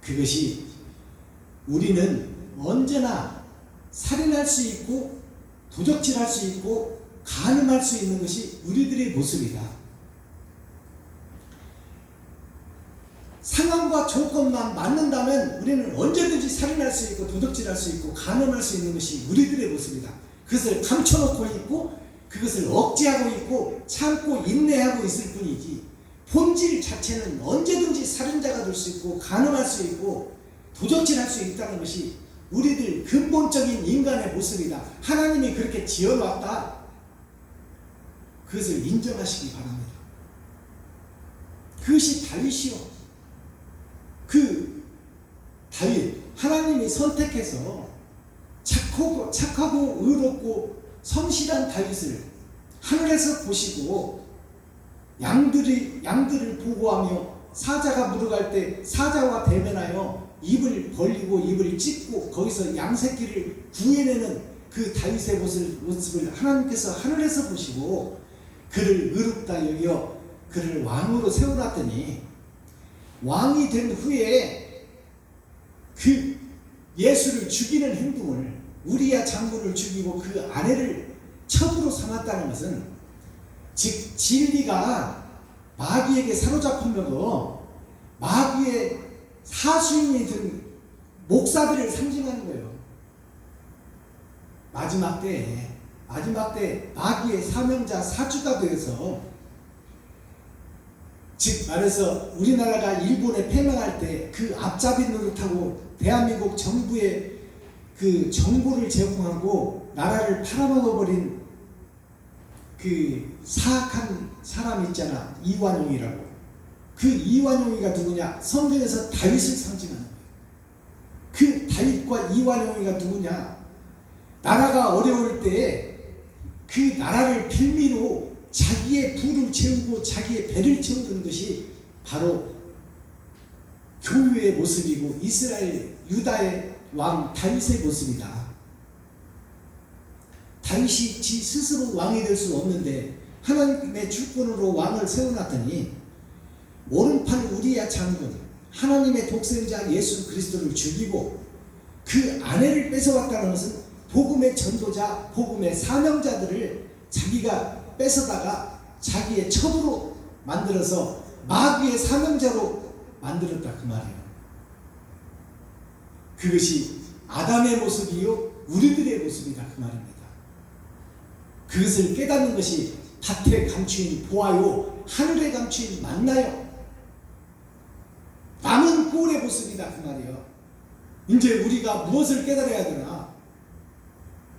그것이 우리는 언제나 살인할 수 있고 도적질할 수 있고 간음할 수 있는 것이 우리들의 모습이다. 상황과 조건만 맞는다면 우리는 언제든지 살인할 수 있고 도둑질할 수 있고 간음할 수 있는 것이 우리들의 모습이다. 그것을 감춰놓고 있고 그것을 억제하고 있고 참고 인내하고 있을 뿐이지 본질 자체는 언제든지 살인자가 될 수 있고 간음할 수 있고 도둑질할 수 있다는 것이 우리들 근본적인 인간의 모습이다. 하나님이 그렇게 지어놨다. 그것을 인정하시기 바랍니다. 그것이 다윗이요. 그 다윗 하나님이 선택해서 착하고 의롭고 성실한 다윗을 하늘에서 보시고 양들을 보고하며 사자가 물어갈 때 사자와 대면하여 입을 벌리고 입을 찢고 거기서 양 새끼를 구해내는 그 다윗의 모습을 하나님께서 하늘에서 보시고 그를 의롭다 여겨 그를 왕으로 세워놨더니 왕이 된 후에 그 예수를 죽이는 행동을 우리야 장군을 죽이고 그 아내를 첩으로 삼았다는 것은 즉 진리가 마귀에게 사로잡히면서 마귀의 사수인이 된 목사들을 상징하는 거예요. 마지막 때 마귀의 사명자 사주가 되어서 즉 말해서 우리나라가 일본에 패망할 때 그 앞잡이 노릇하고 대한민국 정부의 그 정보를 제공하고 나라를 팔아먹어버린 그 사악한 사람 있잖아. 이완용이라고. 그 이완용이가 누구냐? 성경에서 다윗을 상징하는 거예요. 그 다윗과 이완용이가 누구냐? 나라가 어려울 때 그 나라를 빌미로 자기의 부를 채우고 자기의 배를 채우는 것이 바로 교회의 모습이고 이스라엘 유다의 왕 다윗의 모습이다. 다윗이 지 스스로 왕이 될 수 없는데 하나님의 주권으로 왕을 세워놨더니 오른팔 우리야 장군 하나님의 독생자 예수 그리스도를 죽이고 그 아내를 뺏어왔다는 것은 복음의 전도자 복음의 사명자들을 자기가 뺏어다가 자기의 첩으로 만들어서 마귀의 사명자로 만들었다 그 말이에요. 그것이 아담의 모습이요 우리들의 모습이다 그 말입니다. 그것을 깨닫는 것이 밭에 감추인 보아요 하늘에 감추인 만나요. 남은 꼴의 모습이다 그 말이에요. 이제 우리가 무엇을 깨달아야 되나?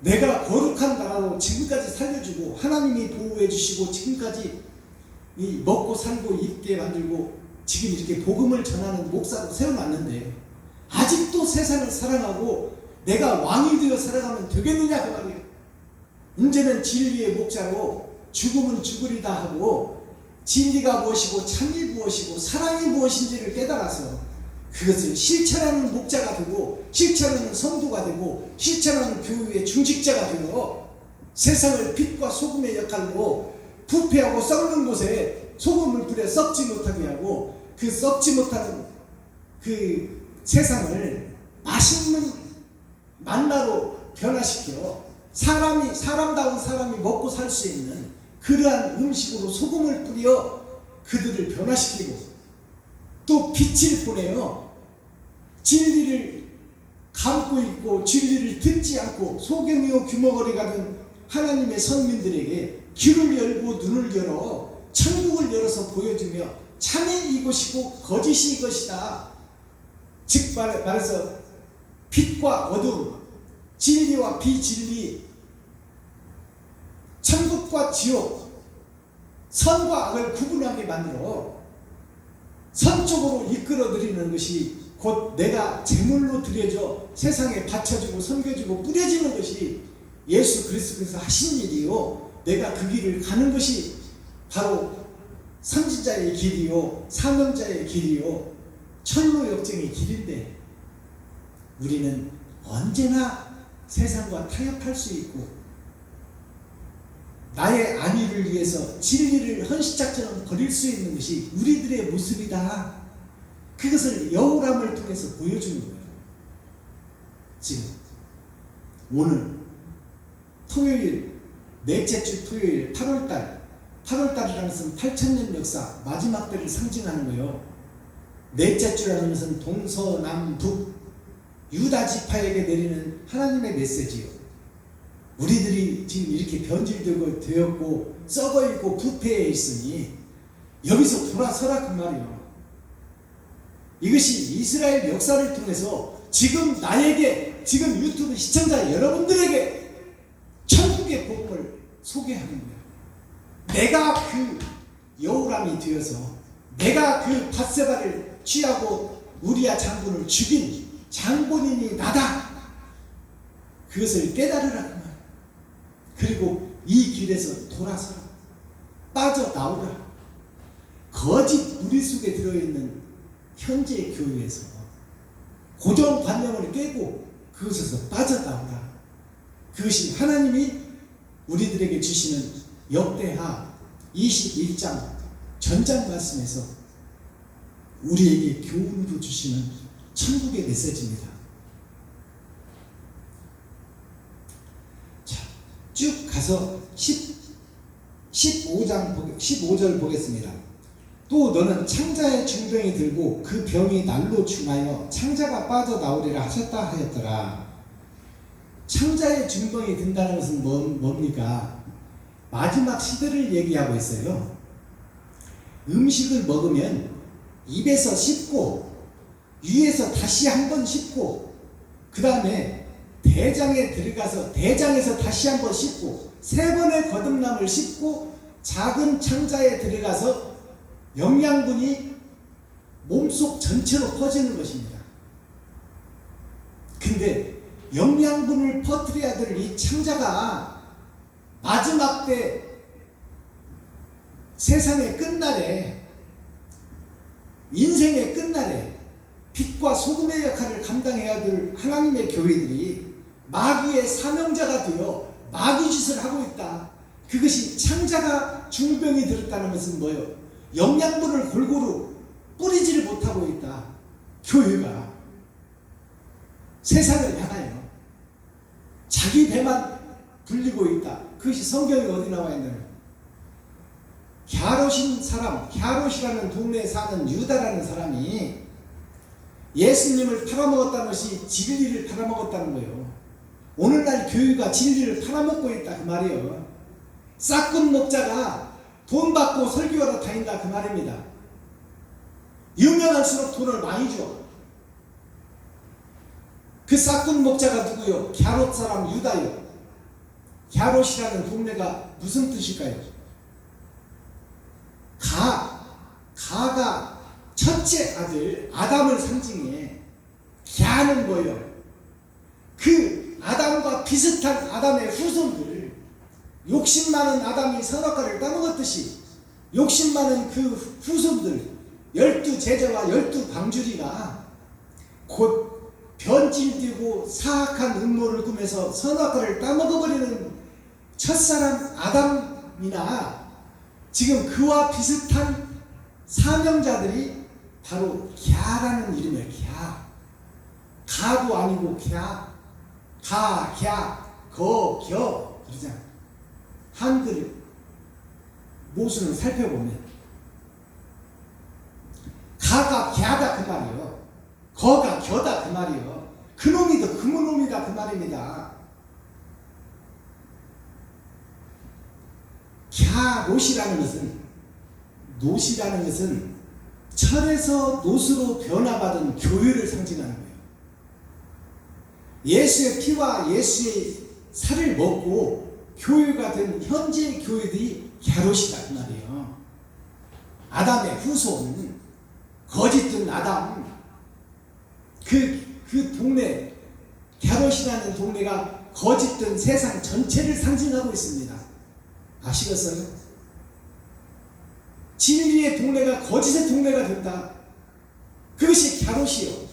내가 거룩한 나라로 지금까지 살려주고 하나님이 보호해 주시고 지금까지 이 먹고 살고 있게 만들고 지금 이렇게 복음을 전하는 목사로 세워놨는데 아직도 세상을 사랑하고 내가 왕이 되어 살아가면 되겠느냐 그 말이에요. 이제는 진리의 목자로 죽음은 죽으리다 하고 진리가 무엇이고 참이 무엇이고 사랑이 무엇인지를 깨달아서 그것을 실천하는 목자가 되고 실천하는 성도가 되고 실천하는 교회의 중직자가 되어 세상을 빛과 소금의 역할로 부패하고 썩는 곳에 소금을 뿌려 썩지 못하게 하고 그 썩지 못하는 그 세상을 맛있는 만나로 변화시켜 사람다운 사람이 먹고 살 수 있는 그러한 음식으로 소금을 뿌려 그들을 변화시키고 또 빛을 보내요. 진리를 감고 있고 진리를 듣지 않고 소경이요 규머거리가 된 하나님의 선민들에게 귀를 열고 눈을 열어 천국을 열어서 보여주며 참이 이것이고 거짓이 이것이다. 즉 말해서 빛과 어둠, 진리와 비진리, 천국과 지옥, 선과 악을 구분하게 만들어 선 쪽으로 이끌어들이는 것이 곧 내가 제물로 드려져 세상에 바쳐주고 섬겨주고 뿌려지는 것이 예수 그리스도께서 하신 일이요, 내가 그 길을 가는 것이 바로 선지자의 길이요, 사명자의 길이요, 철로 역정의 길인데 우리는 언제나 세상과 타협할 수 있고 나의 안위를 위해서 진리를 헌신짝처럼 버릴 수 있는 것이 우리들의 모습이다. 그것을 여호람을 통해서 보여주는 거예요. 지금 오늘 토요일, 넷째 주 토요일 8월달이라는 것은 8,000년 역사 마지막 때를 상징하는 거예요. 넷째 주라는 것은 동서남북 유다 지파에게 내리는 하나님의 메시지요. 우리들이 지금 이렇게 변질되었고 썩어있고 부패해 있으니 여기서 돌아서라 그 말이에요. 이것이 이스라엘 역사를 통해서 지금 나에게, 지금 유튜브 시청자 여러분들에게 천국의 복음을 소개하는 거예요. 내가 그 여호람이 되어서 내가 그 밧세바를 취하고 우리아 장군을 죽인 장본인이 나다. 그것을 깨달으라 그 말. 그리고 이 길에서 돌아서라. 빠져나오라. 거짓 무리 속에 들어있는 현재 교회에서 고정관념을 깨고 그것에서 빠져나오라. 그것이 하나님이 우리들에게 주시는 역대하 21장 전장 말씀에서 우리에게 교훈으로 주시는 천국의 메시지입니다. 자, 쭉 가서 15절 보겠습니다. 또 너는 창자의 중병이 들고 그 병이 날로 중하여 창자가 빠져나오리라 하셨다 하였더라. 창자의 중병이 든다는 것은 뭡니까? 마지막 시대를 얘기하고 있어요. 음식을 먹으면 입에서 씹고 위에서 다시 한번 씹고 그 다음에 대장에 들어가서 대장에서 다시 한번 씹고 세 번의 거듭남을 씹고 작은 창자에 들어가서 영양분이 몸속 전체로 퍼지는 것입니다. 근데 영양분을 퍼뜨려야 될 이 창자가 마지막 때 세상의 끝날에 인생의 끝날에 빛과 소금의 역할을 감당해야 될 하나님의 교회들이 마귀의 사명자가 되어 마귀 짓을 하고 있다. 그것이 창자가 중병이 들었다는 것은 뭐예요? 영양분을 골고루 뿌리지를 못하고 있다. 교회가 세상을 향하여 자기 배만 불리고 있다. 그것이 성경에 어디 나와 있나요? 갸롯인 사람, 갸롯이라는 동네에 사는 유다라는 사람이 예수님을 팔아먹었다는 것이 진리를 팔아먹었다는 거예요. 오늘날 교회가 진리를 팔아먹고 있다 그 말이에요. 싹군 목자가 돈 받고 설교하러 다닌다 그 말입니다. 유명할수록 돈을 많이 줘. 그 싹군 목자가 누구요? 갸롯 사람 유다요. 갸롯이라는 동네가 무슨 뜻일까요? 가가 첫째 아들 아담을 상징해. 갸는 뭐예요? 그 아담과 비슷한 아담의 후손들, 욕심 많은 아담이 선악과를 따먹었듯이 욕심 많은 그 후손들 12제자와 12방주리가 곧 변질되고 사악한 음모를 꾸며서 선악과를 따먹어버리는 첫사람 아담이나 지금 그와 비슷한 사명자들이 바로 갸라는 이름이에요. 가도 아니고 겨 그러잖아. 한글 모순을 살펴보면 가가 갸다 그 말이에요. 거가 겨다 그 말이에요. 그놈이도 그놈이다 그 말입니다. 갸롯이라는 것은 철에서 놋으로 변화받은 교회를 상징하는 거예요. 예수의 피와 예수의 살을 먹고 교회가 된 현재의 교회들이 갸롯이다 그 말이에요. 아담의 후손, 거짓된 아담, 그 동네 갸롯이라는 동네가 거짓된 세상 전체를 상징하고 있습니다. 아시겠어요? 진리의 동네가 거짓의 동네가 된다. 그것이 갸롯이요.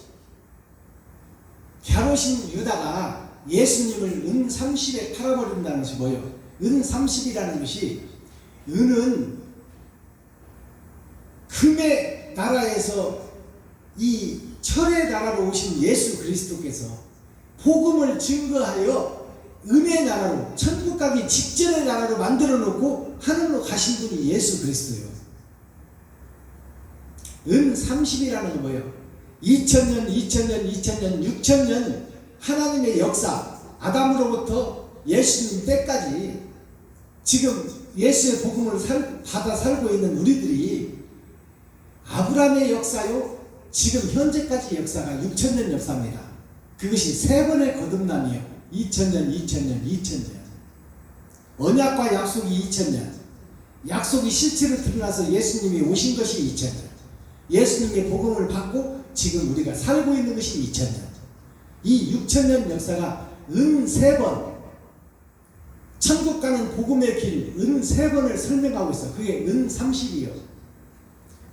갸롯인 유다가 예수님을 은 30에 팔아버린다는 것이 뭐예요? 은 30이라는 것이, 은은 금의 나라에서 이 철의 나라로 오신 예수 그리스도께서 복음을 증거하여 은의 나라로, 천국 가기 직전의 나라로 만들어 놓고 하늘로 가신 분이 예수 그리스도예요. 은 30이라는 건 뭐예요? 2000년, 6000년 하나님의 역사, 아담으로부터 예수님 때까지 지금 예수의 복음을 받아 살고 있는 우리들이 아브라함의 역사요, 지금 현재까지 역사가 6000년 역사입니다. 그것이 세 번의 거듭남이요. 2000년. 언약과 약속이 2000년. 약속이 실체로 드러나서 예수님이 오신 것이 2000년. 예수님의 복음을 받고 지금 우리가 살고 있는 것이 2000년. 이 6000년 역사가 은 3번, 천국 가는 복음의 길, 은 3번을 설명하고 있어. 그게 은 30이요.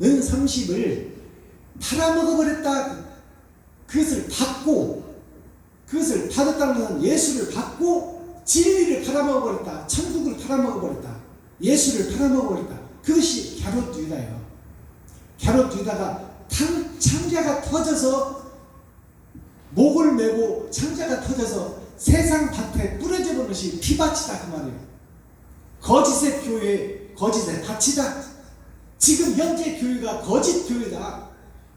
은 30을 팔아먹어버렸다. 그것을 받고, 그것을 받았다는 것은 예수를 받고 진리를 팔아먹어버렸다. 천국을 팔아먹어버렸다. 예수를 팔아먹어버렸다. 그것이 갸롯 유다예요. 갸롯 유다가 창자가 터져서 목을 메고 창자가 터져서 세상 밭에 뿌려져 버린 것이 피밭이다 그 말이에요. 거짓의 교회, 거짓의 밭이다. 지금 현재 교회가 거짓 교회다.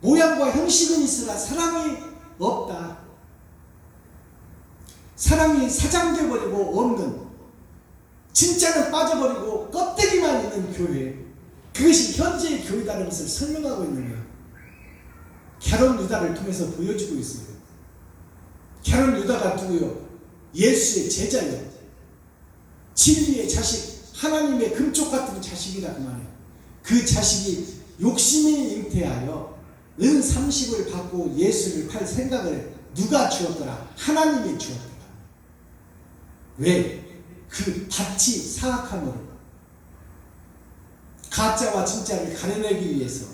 모양과 형식은 있으나 사랑이 없다. 사랑이 사장되어 버리고 없는, 진짜는 빠져버리고 껍데기만 있는 교회, 그것이 현재의 교회라는 것을 설명하고 있는 거예요. 갸롯 유다를 통해서 보여주고 있어요. 갸롯 유다가 누구요? 예수의 제자예요. 진리의 자식, 하나님의 금쪽 같은 자식이다 그 말이에요. 그 자식이 욕심이 잉태하여 은 30을 받고 예수를 팔 생각을 누가 주었더라? 하나님이 주었더라. 왜? 그 밭이 사악함으로 가짜와 진짜를 가려내기 위해서,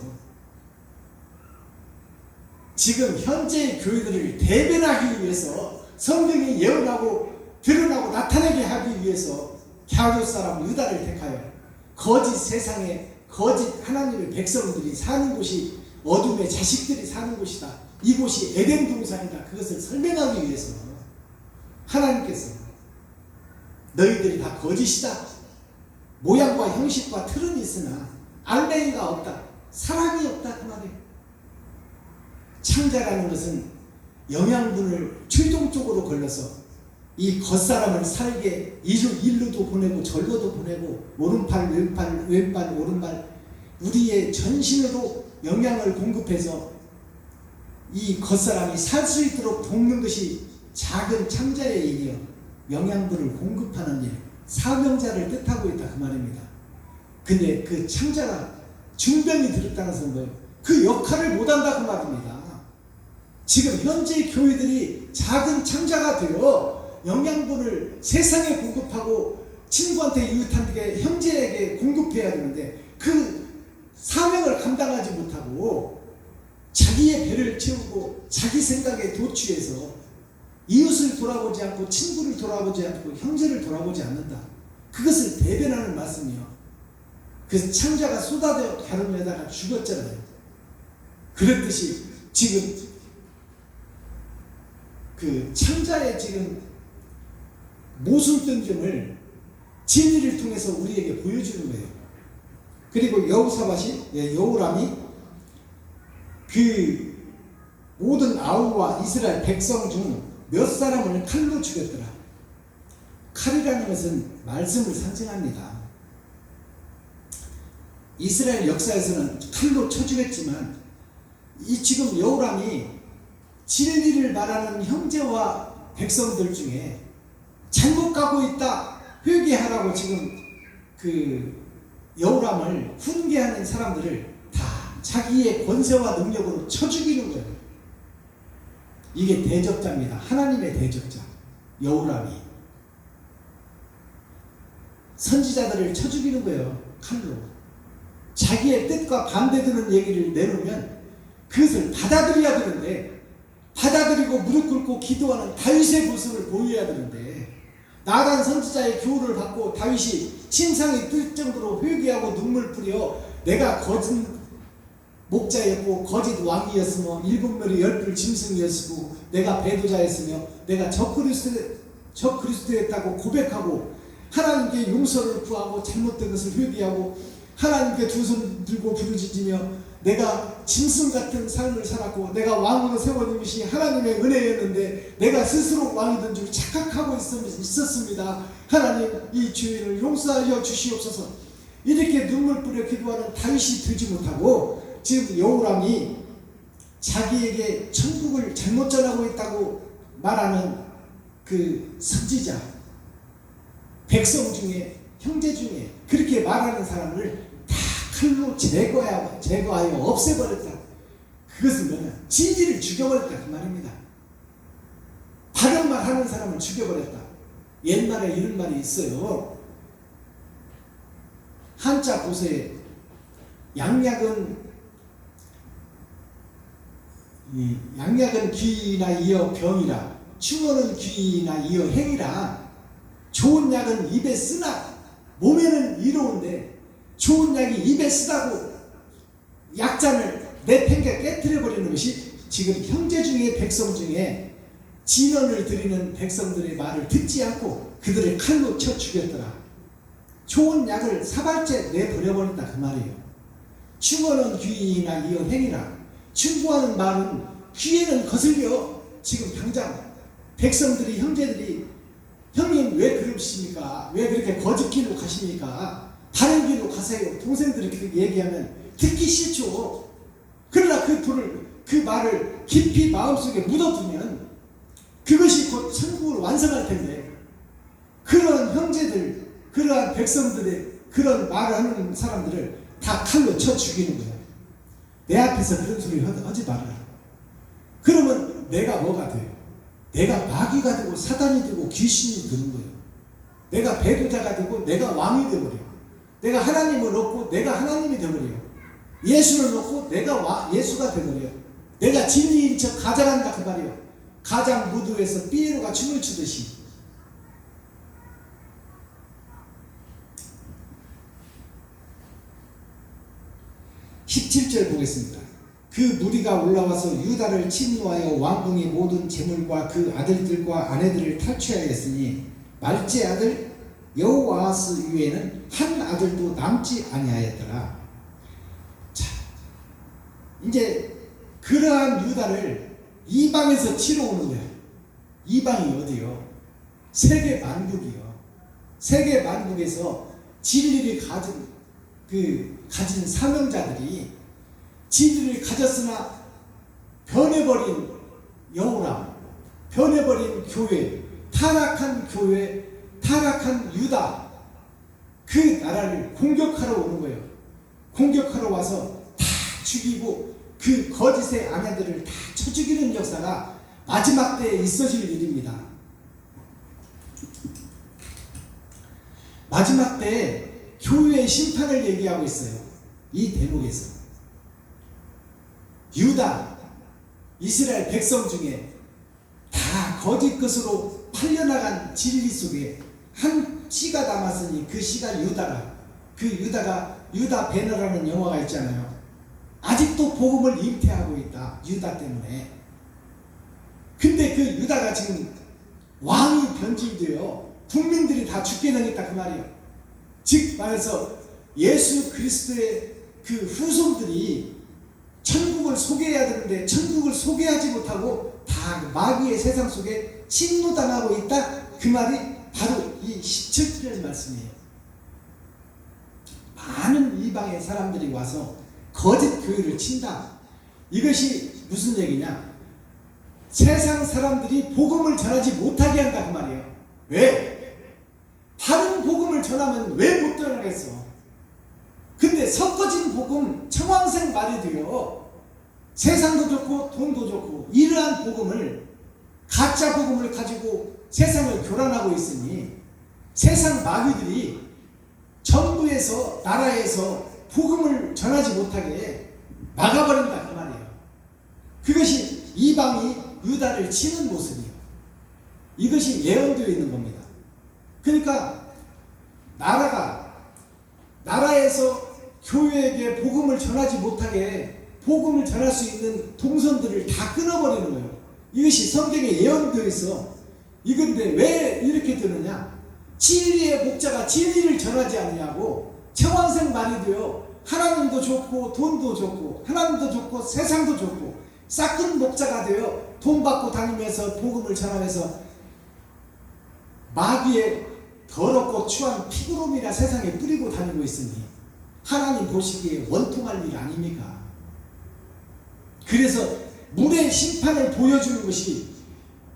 지금 현재의 교회들을 대변하기 위해서, 성경이 예언하고 드러나고 나타내게 하기 위해서 갸롯 사람 유다를 택하여 거짓 세상에 거짓 하나님의 백성들이 사는 곳이, 어둠의 자식들이 사는 곳이다. 이곳이 에덴 동산이다. 그것을 설명하기 위해서 하나님께서 너희들이 다 거짓이다. 모양과 형식과 틀은 있으나 알맹이가 없다. 사랑이 없다 그 말이에요. 창자라는 것은 영양분을 최종적으로 걸러서 이 겉사람을 살게 일로도 보내고 절로도 보내고 오른팔 왼팔 오른발 우리의 전신으로 영양을 공급해서 이 겉사람이 살 수 있도록 돕는 것이 작은 창자의 일이요, 영양분을 공급하는 일, 사명자를 뜻하고 있다 그 말입니다. 근데 그 창자가 중병이 들었다는 것은 뭐예요? 그 역할을 못한다 그 말입니다. 지금 현재 교회들이 작은 창자가 되어 영양분을 세상에 공급하고 친구한테 이웃한테 형제에게 공급해야 되는데 그 사명을 감당하지 못하고 자기의 배를 채우고 자기 생각에 도취해서 이웃을 돌아보지 않고 친구를 돌아보지 않고 형제를 돌아보지 않는다. 그것을 대변하는 말씀이요. 그래서 창자가 쏟아져 가르며다가 죽었잖아요. 그랬듯이 지금 그 창자의 지금 모순된 점을 진리를 통해서 우리에게 보여주는 거예요. 그리고 여호사밧이, 여호람이 그 모든 아우와 이스라엘 백성 중 몇 사람을 칼로 죽였더라. 칼이라는 것은 말씀을 상징합니다. 이스라엘 역사에서는 칼로 쳐 죽였지만 이 지금 여호람이 진리를 말하는 형제와 백성들 중에 잘못 가고 있다, 회개하라고 지금 그 여호람을 훈계하는 사람들을 다 자기의 권세와 능력으로 쳐 죽이는 거예요. 이게 대적자입니다. 하나님의 대적자 여호람이. 선지자들을 쳐 죽이는 거예요. 칼로. 자기의 뜻과 반대되는 얘기를 내놓으면 그것을 받아들여야 되는데, 받아들이고 무릎 꿇고 기도하는 다윗의 모습을 보여야 되는데, 나단 선지자의 교훈을 받고 다윗이 침상이 뜰 정도로 회개하고 눈물 뿌려 내가 거짓 목자였고 거짓 왕이었으며 일곱 머리 열불 짐승이었고 내가 배도자였으며 내가 적그리스도였다고 고백하고 하나님께 용서를 구하고 잘못된 것을 회개하고 하나님께 두 손 들고 부르짖으며 내가 짐승 같은 삶을 살았고 내가 왕으로 세워진 것이 하나님의 은혜였는데 내가 스스로 왕이 된 줄 착각하고 있었습니다. 하나님 이 죄인을 용서하여 주시옵소서. 이렇게 눈물 뿌려 기도하는 다윗이 되지 못하고 지금 여호람이 자기에게 천국을 잘못 전하고 있다고 말하는 그 선지자, 백성 중에 형제 중에 그렇게 말하는 사람을 다 칼로 제거하여 없애버렸다. 그것은 뭐냐? 진리를 죽여버렸다 그 말입니다. 바른 말 하는 사람을 죽여버렸다. 옛날에 이런 말이 있어요. 한자 보세요. 양약은 귀나 이어 병이라, 충어는 귀나 이어 행이라. 좋은 약은 입에 쓰나 몸에는 이로운데 좋은 약이 입에 쓰다고 약잔을 내팽개 깨뜨려 버리는 것이 지금 형제 중에 백성 중에 진언을 드리는 백성들의 말을 듣지 않고 그들을 칼로 쳐 죽였더라. 좋은 약을 사발째 내버려버린다 그 말이에요. 충어는 귀나 이어 행이라. 충고하는 말은 귀에는 거슬려. 지금 당장 백성들이 형제들이 형님 왜 그러십니까? 왜 그렇게 거짓 길로 가십니까? 바른 길로 가세요. 동생들이 그렇게 얘기하면 듣기 싫죠. 그러나 그 말을 깊이 마음속에 묻어두면 그것이 곧 천국을 완성할 텐데, 그런 형제들, 그러한 백성들의 그런 말을 하는 사람들을 다 칼로 쳐 죽이는 거예요. 내 앞에서 그런 소리 하지 말아라. 그러면 내가 뭐가 돼요? 내가 마귀가 되고 사단이 되고 귀신이 되는 거예요. 내가 배도자가 되고 내가 왕이 되어버려요. 내가 하나님을 얻고 내가 하나님이 되어버려요. 예수를 얻고 내가 예수가 되어버려요. 내가 진리인 척 가장한다 그 말이에요. 가장 무도에서 삐에로가 춤을 추듯이. (17절) 보겠습니다. 그 무리가 올라와서 유다를 침노하여 왕궁의 모든 재물과 그 아들들과 아내들을 탈취하였으니 말제 아들 여호아스 위에는 한 아들도 남지 아니하였더라. 자, 이제 그러한 유다를 이방에서 치러 오는 거야. 이방이 어디요? 세계 만국이요. 세계 만국에서 진리를 가진 사명자들이 진리를 가졌으나 변해버린 여호람, 변해버린 교회, 타락한 유다, 그 나라를 공격하러 오는 거예요. 공격하러 와서 다 죽이고 그 거짓의 아내들을 다 쳐 죽이는 역사가 마지막 때에 있어질 일입니다. 마지막 때에 교회의 심판을 얘기하고 있어요. 이 대목에서 유다, 이스라엘 백성 중에 다 거짓 것으로 팔려나간 진리 속에 한 씨가 남았으니 그 씨가 유다라. 그 유다가 유다 배너라는 영화가 있잖아요. 아직도 복음을 잉태하고 있다. 유다 때문에. 근데 그 유다가 지금 왕이 변질되어 국민들이 다 죽게 되겠다 그 말이에요. 즉 말해서 예수 그리스도의 그 후손들이 천국을 소개해야 되는데 천국을 소개하지 못하고 다 마귀의 세상 속에 침노당하고 있다. 그 말이 바로 이 17절 말씀이에요. 많은 이방의 사람들이 와서 거짓 교회를 친다. 이것이 무슨 얘기냐? 세상 사람들이 복음을 전하지 못하게 한다 그 말이에요. 왜? 바른 복음을 전하면 왜 못 전하겠어? 근데 섞어진 복음, 청황색 말이 되어 세상도 좋고 돈도 좋고 이러한 복음을, 가짜 복음을 가지고 세상을 교란하고 있으니 세상 마귀들이 왕국에서 나라에서 복음을 전하지 못하게 막아버린다 그 말이에요. 그것이 이방이 유다를 치는 모습이에요. 이것이 예언되어 있는 겁니다. 그러니까 나라에서 교회에게 복음을 전하지 못하게 복음을 전할 수 있는 동선들을 다 끊어버리는 거예요. 이것이 성경에 예언되어 있어. 이건데 왜 이렇게 되느냐? 진리의 목자가 진리를 전하지 않냐고. 청왕생 말이 되어 하나님도 좋고 돈도 좋고 하나님도 좋고 세상도 좋고 싹큰 목자가 되어 돈 받고 다니면서 복음을 전하면서 마귀의 더럽고 추한 피그름이나 세상에 뿌리고 다니고 있으니 하나님 보시기에 원통할 일 아닙니까? 그래서 물의 심판을 보여주는 것이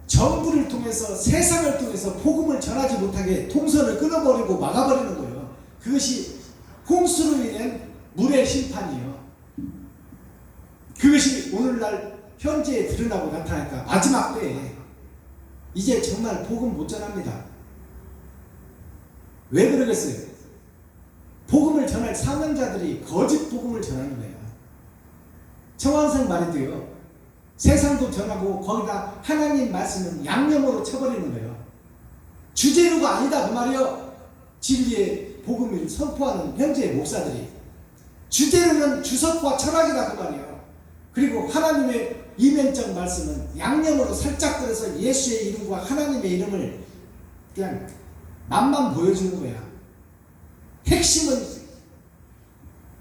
정부를 통해서 세상을 통해서 복음을 전하지 못하게 통선을 끊어버리고 막아버리는 거예요. 그것이 홍수로 인한 물의 심판이에요. 그것이 오늘날 현재에 드러나고 나타나니까 마지막 때에 이제 정말 복음 못 전합니다. 왜 그러겠어요? 복음을 전할 사명자들이 거짓 복음을 전하는 거예요. 청왕생 말이도요. 세상도 전하고 거기다 하나님 말씀은 양념으로 쳐버리는 거예요. 주제로가 아니다 그 말이요. 진리의 복음을 선포하는 현재의 목사들이 주제로는 주석과 철학이다 그 말이에요. 그리고 하나님의 이면적 말씀은 양념으로 살짝 들어서 예수의 이름과 하나님의 이름을 그냥 맛만 보여주는 거야. 핵심은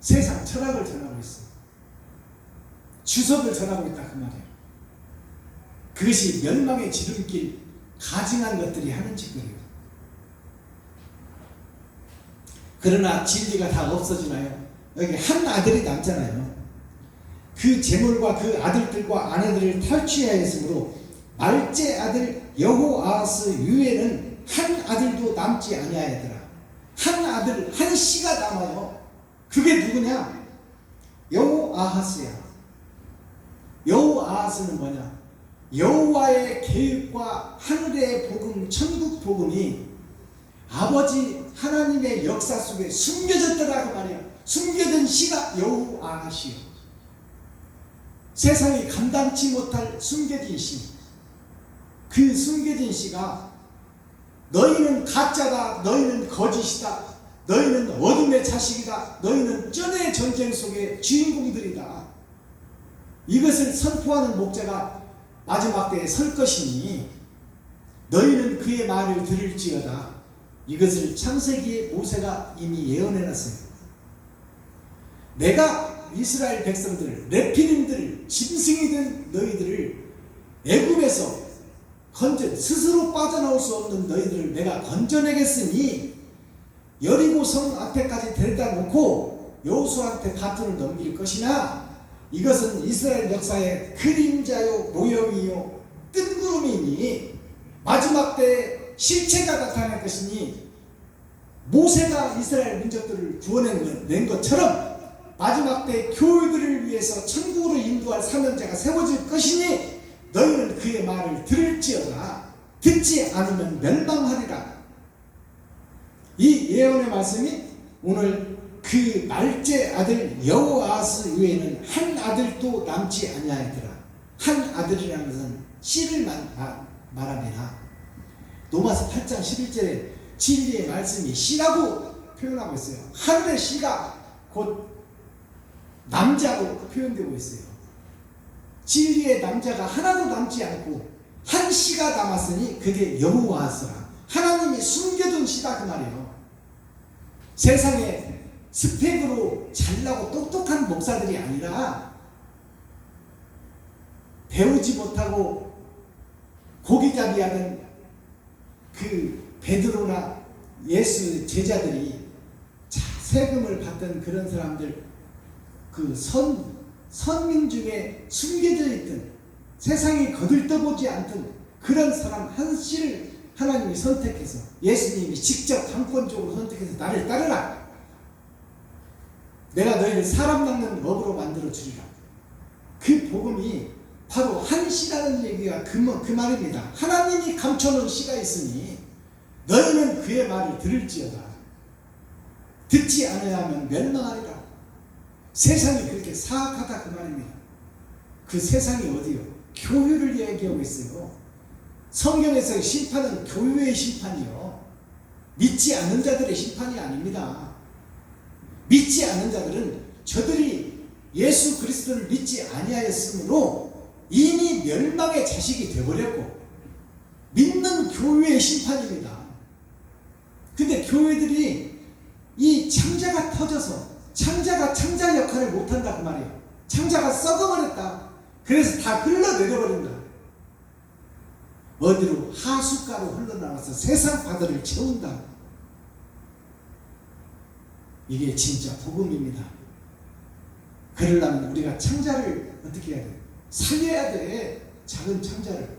세상 철학을 전하고 있어. 주석을 전하고 있다 그 말이에요. 그것이 멸망의 지름길 가증한 것들이 하는 짓거리예요. 그러나 진리가 다 없어지나요? 여기 한 아들이 남잖아요. 그 재물과 그 아들들과 아내들을 탈취하였으므로 말째 아들 여호아하스 유에는 한 아들도 남지 아니하였더라. 한 아들, 한 씨가 남아요. 그게 누구냐? 여호아하스야. 여호아하스는 뭐냐? 여호와의 계획과 하늘의 복음, 천국 복음이 아버지 하나님의 역사 속에 숨겨졌더라고 말이야. 숨겨진 씨가 여호아하시요. 세상이 감당치 못할 숨겨진 씨. 그 숨겨진 씨가 너희는 가짜다, 너희는 거짓이다, 너희는 어둠의 자식이다, 너희는 쩐의 전쟁 속의 주인공들이다. 이것을 선포하는 목자가 마지막 때에 설 것이니 너희는 그의 말을 들을지어다. 이것을 창세기에 모세가 이미 예언해놨어요. 내가 이스라엘 백성들을, 레피림들을, 짐승이 된 너희들을 애굽에서 스스로 빠져나올 수 없는 너희들을 내가 건져내겠으니 여리고 성 앞에까지 데려다 놓고 여호수아한테 바톤을 넘길 것이나 이것은 이스라엘 역사의 그림자요 모형이요 뜬구름이니 마지막 때 실체가 나타날 것이니 모세가 이스라엘 민족들을 구원해낸 것처럼 마지막 때 교회들을 위해서 천국으로 인도할 사명자가 세워질 것이니 너희는 그의 말을 들을지어다. 듣지 않으면 멸망하리라. 이 예언의 말씀이 오늘 그 말째 아들 여호아하스 외에는 한 아들도 남지 아니하였더라. 한 아들이라는 것은 씨를 말합니다. 로마서 8장 11절에 진리의 말씀이 씨라고 표현하고 있어요. 하늘의 씨가 곧 남자로 표현되고 있어요. 진리의 남자가 하나도 남지 않고 한 씨가 남았으니 그게 여호아하스라. 하나님이 숨겨둔 씨다 그 말이에요. 세상에 스펙으로 잘나고 똑똑한 목사들이 아니라 배우지 못하고 고기잡이하는 그 베드로나 예수 제자들이 세금을 받던 그런 사람들, 그 선민 중에 숨겨져 있던 세상이 거들떠보지 않던 그런 사람 한 씨를 하나님이 선택해서 예수님이 직접 당권적으로 선택해서 나를 따르라. 내가 너희를 사람 낚는 먹으로 만들어 주리라. 그 복음이 바로 한 씨라는 얘기가 그 말입니다. 하나님이 감춰놓은 씨가 있으니 너희는 그의 말을 들을지어다. 듣지 않아야 하면 멸망하리라. 세상이 그렇게 사악하다 그 말입니다. 그 세상이 어디요? 교회를 얘기하고 있어요. 성경에서 심판은 교회의 심판이요, 믿지 않는 자들의 심판이 아닙니다. 믿지 않는 자들은 저들이 예수 그리스도를 믿지 아니하였으므로 이미 멸망의 자식이 되어버렸고, 믿는 교회의 심판입니다. 근데 교회들이 이 창자가 터져서 창자가 창자 역할을 못한다 그 말이에요. 창자가 썩어버렸다. 그래서 다 흘러내려버린다. 어디로? 하숫가로 흘러나와서 세상 바다를 채운다. 이게 진짜 복음입니다. 그러려면 우리가 창자를 어떻게 해야 돼? 살려야 돼. 작은 창자를.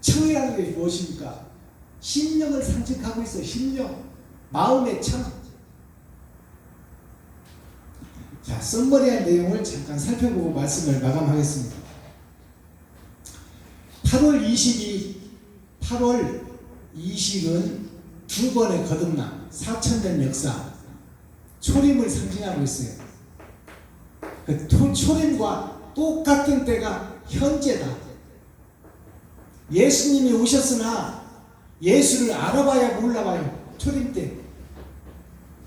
창이라는 게 무엇입니까? 심령을 상징하고 있어요. 심령, 마음의 창. 자, 썸머리한 내용을 잠깐 살펴보고 말씀을 마감하겠습니다. 8월 20은 두 번의 거듭남, 4000년 역사, 초림을 상징하고 있어요. 그 초림과 똑같은 때가 현재다. 예수님이 오셨으나 예수를 알아봐야 몰라봐요. 초림 때.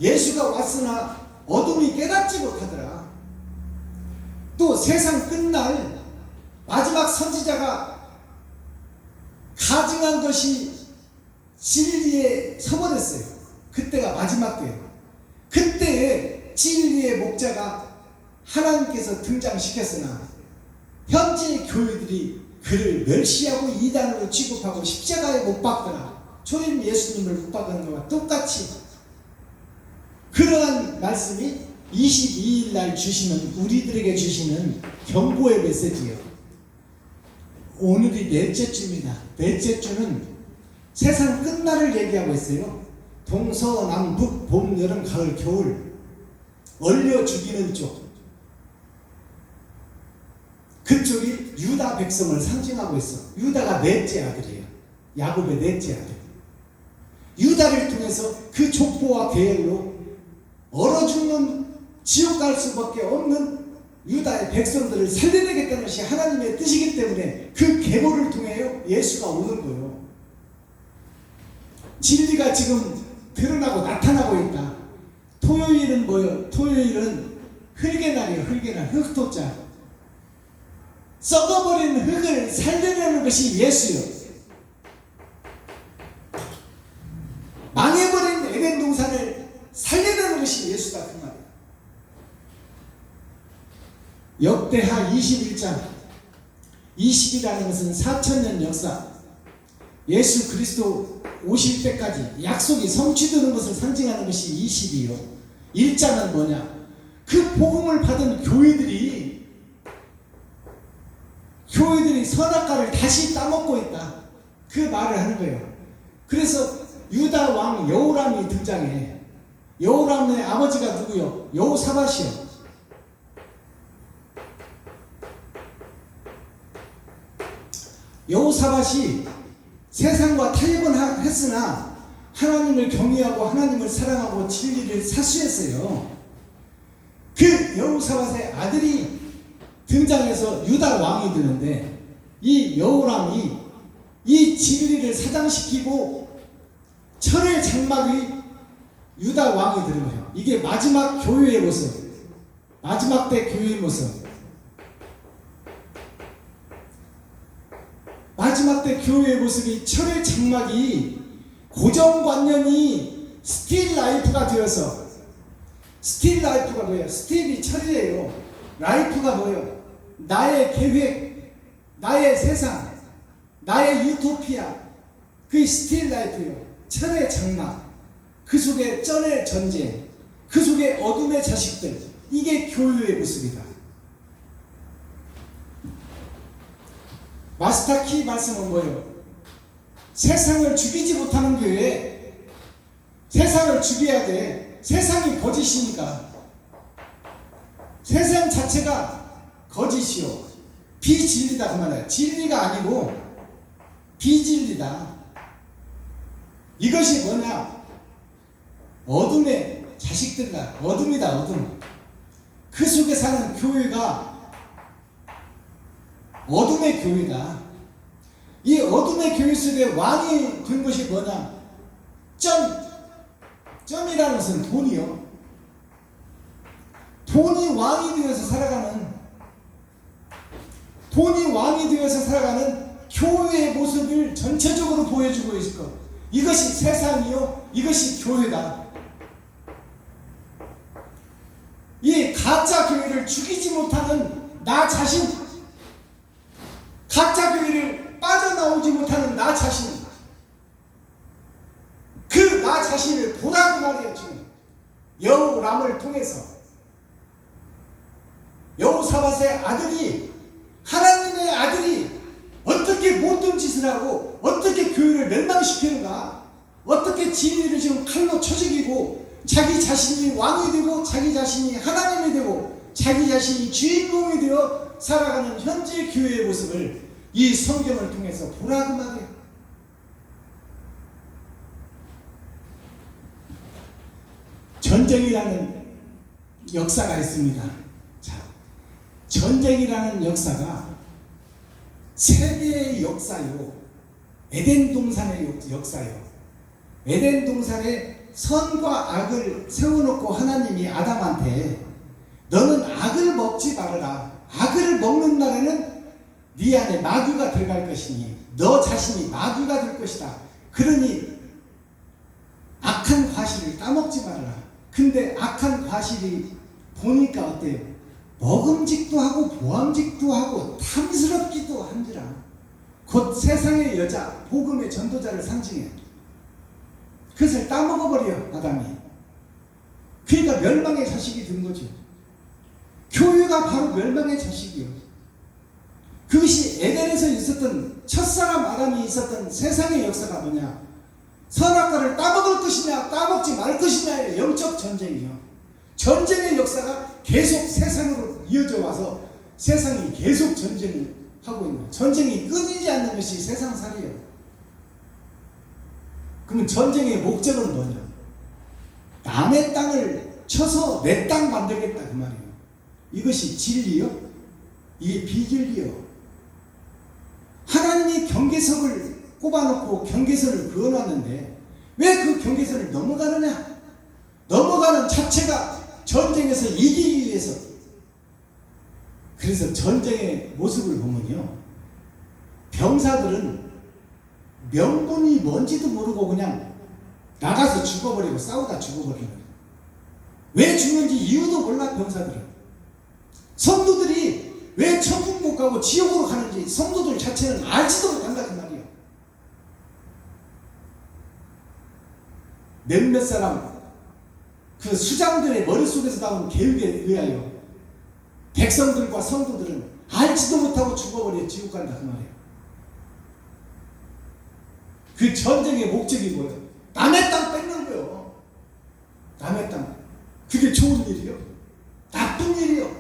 예수가 왔으나 어둠이 깨닫지 못하더라. 또 세상 끝날 마지막 선지자가 가증한 것이 진리에 서버렸어요. 그때가 마지막 때예요. 그때에 진리의 목자가 하나님께서 등장시켰으나 현재 교회들이 그를 멸시하고 이단으로 취급하고 십자가에 못 박거나 초림 예수님을 못 박는 것과 똑같이 그러한 말씀이 22일 날 주시는, 우리들에게 주시는 경고의 메시지예요. 오늘이 넷째 주입니다. 넷째 주는 세상 끝날을 얘기하고 있어요. 동서남북 봄 여름 가을 겨울 얼려 죽이는 쪽, 그쪽이 유다 백성을 상징하고 있어. 유다가 넷째 아들이에요. 야곱의 넷째 아들. 유다를 통해서 그 족보와 계열로 얼어 죽는 지옥 갈 수밖에 없는 유다의 백성들을 살려내겠다는 것이 하나님의 뜻이기 때문에 그 계보를 통해 예수가 오는 거예요. 진리가 지금 드러나고 나타나고 있다. 토요일은 뭐예요? 토요일은 흙의 날이에요. 흙의 날. 흙토자. 썩어버린 흙을 살려내는 것이 예수요. 망해버린 에덴 동산을 살려내는 것이 예수다 그 말이에요. 역대하 21장 20이라는 것은 4000년 역사, 예수 그리스도 오실 때까지 약속이 성취되는 것을 상징하는 것이 20이요. 1장은 뭐냐? 그 복음을 받은 교회들이 선악과를 다시 따먹고 있다. 그 말을 하는 거예요. 그래서 유다 왕 여호람이 등장해. 여호람의 아버지가 누구요? 여호사밧이요. 여호사밧이 세상과 타협은 했으나 하나님을 경외하고 하나님을 사랑하고 진리를 사수했어요. 그 여호사밧의 아들이 등장해서 유다 왕이 되는데, 이 여호람이 이 진리를 사장시키고 철의 장막의 유다 왕이 되는 거예요. 이게 마지막 교회의 모습, 마지막 때 교회의 모습. 마지막 때 교회의 모습이, 철의 장막이 고정관념이 스틸 라이프가 되어서, 스틸 라이프가 뭐예요? 스틸이 철이에요. 라이프가 뭐예요? 나의 계획, 나의 세상, 나의 유토피아. 그게 스틸 라이프예요. 철의 장막, 그 속에 쩐의 전쟁, 그 속에 어둠의 자식들. 이게 교회의 모습이다. 마스터키 말씀은 뭐예요? 세상을 죽이지 못하는 교회, 세상을 죽여야 돼. 세상이 거짓이니까. 세상 자체가 거짓이요, 비진리다 그 말이에요. 진리가 아니고 비진리다. 이것이 뭐냐? 어둠의 자식들이다. 어둠이다, 어둠. 그 속에 사는 교회가 어둠의 교회다. 이 어둠의 교회 속에 왕이 된 것이 뭐냐? 점이라는 것은 돈이요. 돈이 왕이 되어서 살아가는 교회의 모습을 전체적으로 보여주고 있을 것. 이것이 세상이요, 이것이 교회다. 이 가짜 교회를 죽이지 못하는 나 자신, 가짜 교회를 빠져나오지 못하는 나 자신, 그 나 자신을 보라고 말이에요. 지금 여호람을 통해서 여호사밧의 아들이, 하나님의 아들이 어떻게 모든 짓을 하고 어떻게 교회를 멸망시키는가, 어떻게 진리를 지금 칼로 쳐 죽이고 자기 자신이 왕이 되고 자기 자신이 하나님이 되고 자기 자신이 주인공이 되어 살아가는 현재 교회의 모습을 이 성경을 통해서 보라고 말해요. 전쟁이라는 역사가 있습니다. 자, 전쟁이라는 역사가 세계의 역사요, 에덴 동산의 역사요. 에덴 동산에 선과 악을 세워놓고 하나님이 아담한테 너는 악을 먹지 말아라. 악을 먹는 날에는 네 안에 마귀가 들어갈 것이니 너 자신이 마귀가 될 것이다. 그러니 악한 과실을 따먹지 말아라. 근데 악한 과실이 보니까 어때요? 먹음직도 하고 보암직도 하고 탐스럽기도 한지라. 곧 세상의 여자, 복음의 전도자를 상징해. 그것을 따먹어버려 아담이. 그러니까 멸망의 자식이 된 거죠. 교회가 바로 멸망의 자식이요. 그것이 에덴에서 있었던 첫사람 아담이 있었던 세상의 역사가 뭐냐? 선악과를 따먹을 것이냐 따먹지 말 것이냐의 영적 전쟁이요. 전쟁의 역사가 계속 세상으로 이어져 와서 세상이 계속 전쟁을 하고 있는 거예요. 전쟁이 끊이지 않는 것이 세상살이에요. 그러면 전쟁의 목적은 뭐냐? 남의 땅을 쳐서 내 땅 만들겠다 그 말이에요. 이것이 진리요? 이게 비진리요. 하나님이 경계석을 꼽아놓고 경계선을 그어놨는데 왜 그 경계선을 넘어가느냐? 넘어가는 자체가 전쟁에서 이기기 위해서. 그래서 전쟁의 모습을 보면요, 병사들은 명분이 뭔지도 모르고 그냥 나가서 죽어버리고 싸우다 죽어버리는 거예요. 왜 죽는지 이유도 몰라. 병사들은. 성도들이 왜 천국 못 가고 지옥으로 가는지 성도들 자체는 알지도 못한다 그 말이에요. 몇몇 사람 그 수장들의 머릿속에서 나온 계획에 의하여 백성들과 성도들은 알지도 못하고 죽어버려 지옥 간다 그 말이에요. 그 전쟁의 목적이 뭐예요? 남의 땅 뺏는 거예요. 남의 땅. 그게 좋은 일이요? 나쁜 일이요.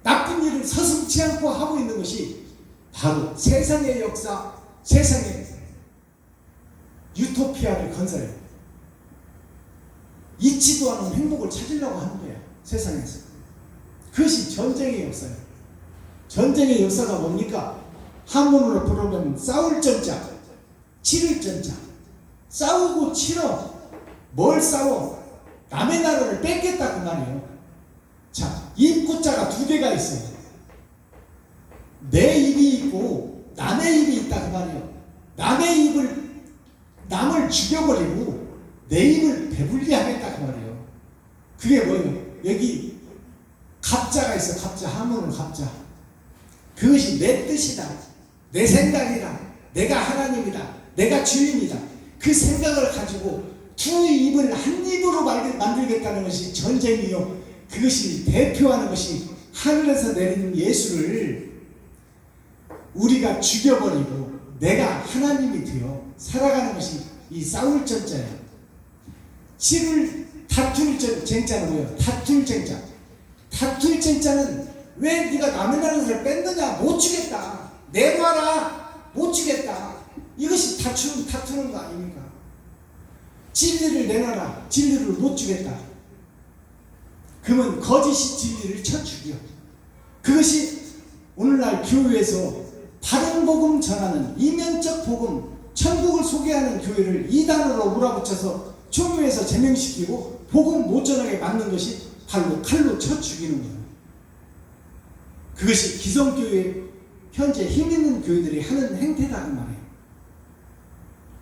나쁜 일을 서슴지 않고 하고 있는 것이 바로 세상의 역사, 세상의 유토피아를 건설해요. 잊지도 않은 행복을 찾으려고 하는 거야 세상에서. 그것이 전쟁의 역사예요. 전쟁의 역사가 뭡니까? 한문으로 부르면 싸울 전자, 치를 전자. 싸우고 치러. 뭘 싸워? 남의 나라를 뺏겠다 그 말이에요. 자, 입구자가 두 개가 있어요. 내 입이 있고 남의 입이 있다 그 말이에요. 남의 입을 남을 죽여버리고 내 입을 배불리 하겠다 그 말이에요. 그게 뭐예요? 여기 갑자가 있어. 갑자. 한문은 갑자. 그것이 내 뜻이다. 내 생각이다. 내가 하나님이다. 내가 주인이다. 그 생각을 가지고 두 입을 한 입으로 만들겠다는 것이 전쟁이요. 그것이 대표하는 것이 하늘에서 내리는 예수를 우리가 죽여버리고 내가 하나님이 되어 살아가는 것이 이 싸울 전자예요. 치를 다툴 쟁자는 뭐예요? 다툴 쟁자. 다툴 쟁자는 왜 네가 남의 나라를 뺐느냐? 못 주겠다. 내놔라. 못 주겠다. 이것이 다투는 거 아닙니까? 진리를 내놔라. 진리를 못 주겠다. 그러면 거짓이 진리를 쳐 죽여. 그것이 오늘날 교회에서 바른 복음 전하는 이면적 복음, 천국을 소개하는 교회를 이단으로 몰아붙여서 총회에서 제명시키고 복음 못 전하게 만든 것이 바로 칼로 쳐 죽이는 거예요. 그것이 기성교회 현재 힘 있는 교회들이 하는 행태다 그 말이에요.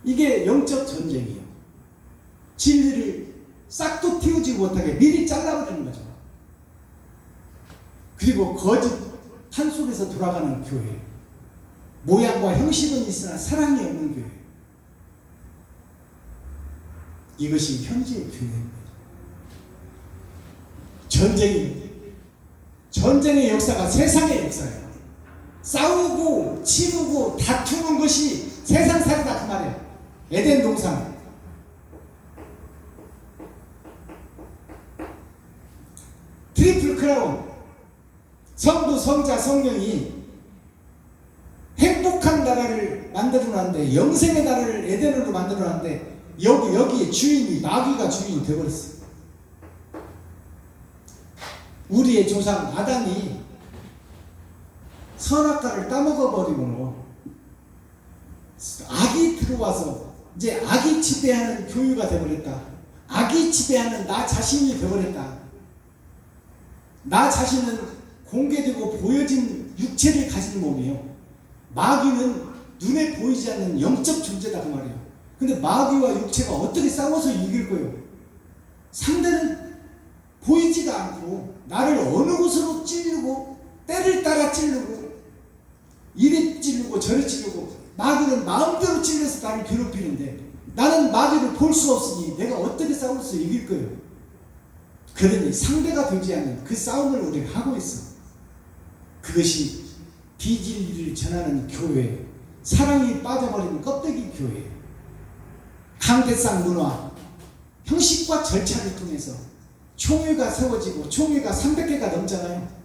이게 영적 전쟁이에요. 진리를 싹도 틔우지 못하게 미리 잘라버리는 거죠. 그리고 거짓 한 속에서 돌아가는 교회, 모양과 형식은 있으나 사랑이 없는 교회, 이것이 현재의 교회입니다. 전쟁의 역사가 세상의 역사예요. 싸우고 치르고 다투는 것이 세상살이다 그 말이에요. 에덴 동산, 트리플 크라운, 성부, 성자, 성령이 행복한 나라를 만들어놨는데, 영생의 나라를 에덴으로 만들어놨는데 여기에 주인이 마귀가 주인이 되어버렸어요. 우리의 조상 아담이 선악과를 따먹어버리고 악이 들어와서 이제 악이 지배하는 교회가 되어버렸다. 악이 지배하는 나 자신이 되어버렸다. 나 자신은 공개되고 보여진 육체를 가진 몸이에요. 마귀는 눈에 보이지 않는 영적 존재다 그 말이에요. 근데 마귀와 육체가 어떻게 싸워서 이길 거예요? 상대는 보이지가 않고 나를 어느 곳으로 찌르고 때를 따라 찌르고 이리 찌르고 저리 찌르고, 마귀는 마음대로 찔러서 나를 괴롭히는데 나는 마귀를 볼 수 없으니 내가 어떻게 싸워서 이길 거예요? 그러니 상대가 되지 않는 그 싸움을 우리가 하고 있어. 그것이 비진리를 전하는 교회, 사랑이 빠져버린 껍데기 교회, 강대상 문화, 형식과 절차를 통해서 총회가 세워지고, 총회가 300개가 넘잖아요.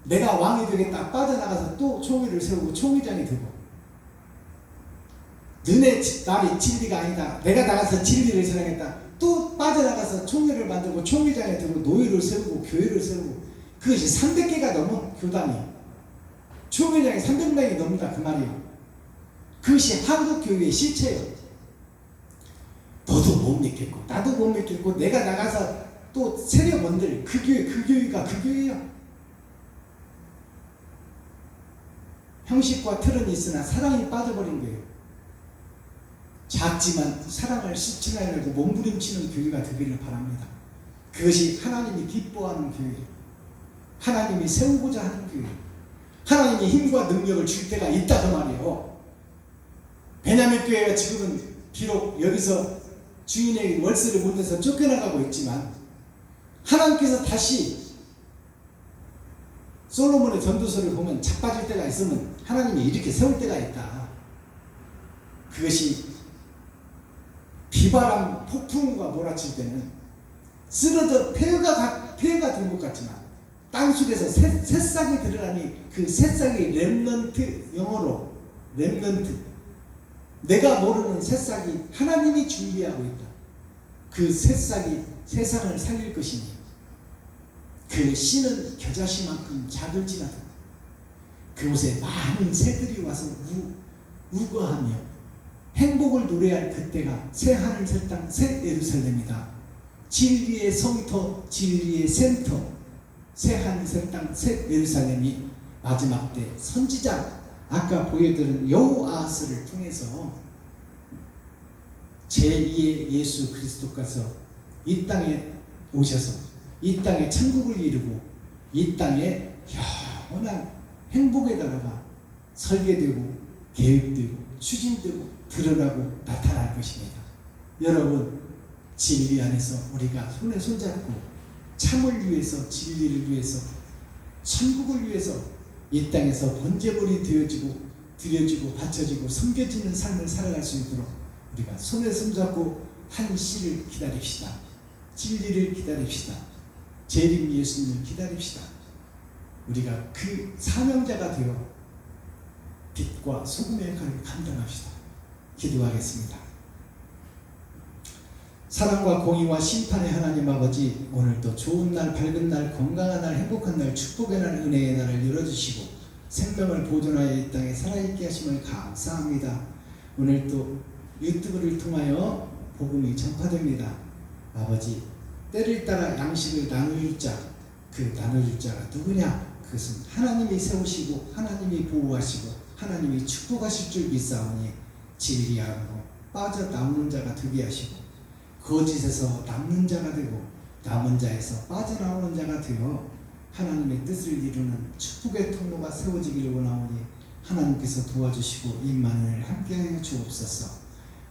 내가 왕이 되겠다 빠져나가서 또 총회를 세우고 총회장이 되고, 너네 말이 진리가 아니다, 내가 나가서 진리를 전하겠다, 또 빠져나가서 총회를 만들고 총회장이 되고 노예를 세우고 교회를 세우고, 그것이 300개가 넘어 교단이. 총회장이 300명이 넘는다 그 말이에요. 그것이 한국교회의 실체예요. 너도 못 믿겠고 나도 못 믿겠고 내가 나가서 또 세력원들, 그 교회가 그 교회예요. 형식과 틀은 있으나 사랑이 빠져버린 거예요. 작지만 사랑을 실천하려고 몸부림치는 교회가 되기를 바랍니다. 그것이 하나님이 기뻐하는 교회, 하나님이 세우고자 하는 교회, 하나님이 힘과 능력을 줄 때가 있다 그 말이에요. 베냐민 교회가 지금은 비록 여기서 주인의 월세를 못 내서 쫓겨나가고 있지만, 하나님께서 다시 솔로몬의 전도서를 보면 자빠질 때가 있으면 하나님이 이렇게 세울 때가 있다. 그것이 비바람 폭풍과 몰아칠 때는 쓰러져 폐허가 된 것 같지만 땅속에서 새싹이 드러나니 그 새싹이 렘넌트, 영어로 렘넌트, 내가 모르는 새싹이 하나님이 준비하고 있다. 그 새싹이 세상을 살릴 것이니 그 씨는 겨자씨만큼 작을지라도 그곳에 많은 새들이 와서 우거하며 행복을 노래할 그때가 새 하늘 새 땅 새 예루살렘이다. 진리의 성터, 진리의 센터, 새 하늘 새 땅 새 예루살렘이 마지막 때 선지자, 아까 보여드린 여호아하스를 통해서 제2의 예수 그리스도께서 이 땅에 오셔서 이 땅에 천국을 이루고 이 땅에 영원한 행복의 나라가 설계되고 계획되고 추진되고 드러나고 나타날 것입니다. 여러분, 진리 안에서 우리가 손에 손잡고 참을 위해서, 진리를 위해서, 천국을 위해서 이 땅에서 번제물이 드려지고 바쳐지고 섬겨지는 삶을 살아갈 수 있도록 우리가 손에 손잡고 한 씨를 기다립시다. 진리를 기다립시다. 재림 예수님을 기다립시다. 우리가 그 사명자가 되어 빛과 소금의 역할을 감당합시다. 기도하겠습니다. 사랑과 공의와 심판의 하나님 아버지, 오늘도 좋은 날, 밝은 날, 건강한 날, 행복한 날, 축복의 날, 은혜의 날을 열어주시고 생명을 보존하여 이 땅에 살아있게 하심을 감사합니다. 오늘 또 유튜브를 통하여 복음이 전파됩니다. 아버지, 때를 따라 양식을 나누줄 자, 그 나누줄 자가 누구냐? 그것은 하나님이 세우시고 하나님이 보호하시고 하나님이 축복하실 줄 믿사오니 진리함으로 빠져나오는 자가 되게 하시고 거짓에서 남는 자가 되고 남은 자에서 빠져나오는 자가 되어 하나님의 뜻을 이루는 축복의 통로가 세워지기를 원하오니 하나님께서 도와주시고 임만을 함께하여 주옵소서.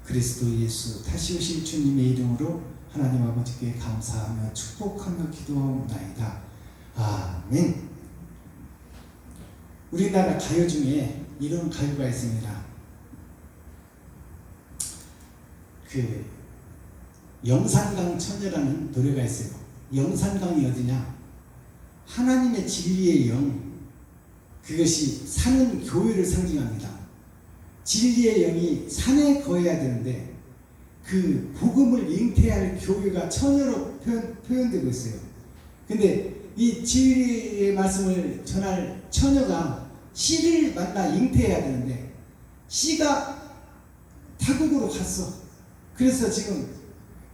그리스도 예수 다시 오실 주님의 이름으로 하나님 아버지께 감사하며 축복하며 기도하옵나이다. 아멘. 우리나라 가요 중에 이런 가요가 있습니다. 그 영산강 처녀라는 노래가 있어요. 영산강이 어디냐? 하나님의 진리의 영, 그것이 사는 교회를 상징합니다. 진리의 영이 산에 거해야 되는데 그 복음을 잉태할 교회가 처녀로 표현되고 있어요. 근데 이 진리의 말씀을 전할 처녀가 씨를 만나 잉태해야 되는데 씨가 타국으로 갔어. 그래서 지금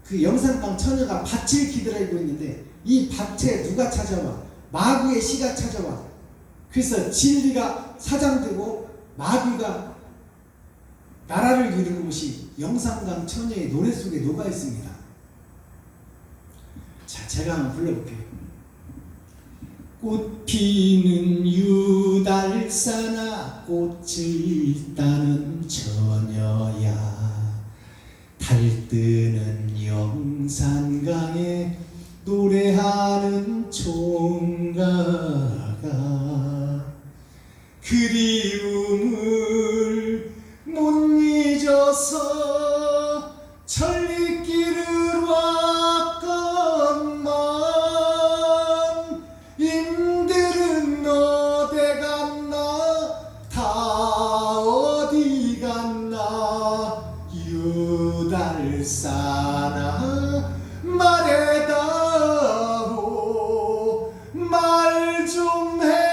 그 영산강 처녀가 밭을 기다리고 있는데 이 밭에 누가 찾아와? 마귀의 씨가 찾아와. 그래서 진리가 사장되고 마귀가 나라를 이루는 것이 영산강 처녀의 노래 속에 녹아 있습니다. 자, 제가 한번 불러볼게요. 꽃 피는 유달사나 꽃을 따는 처녀야, 달뜨는 영산강에 노래하는 총가가 그리움을 못 잊어서 천리길을 왔건만 임들은 어디 갔나 다 어디 갔나 유달사나 말해다오 말 좀 해다오.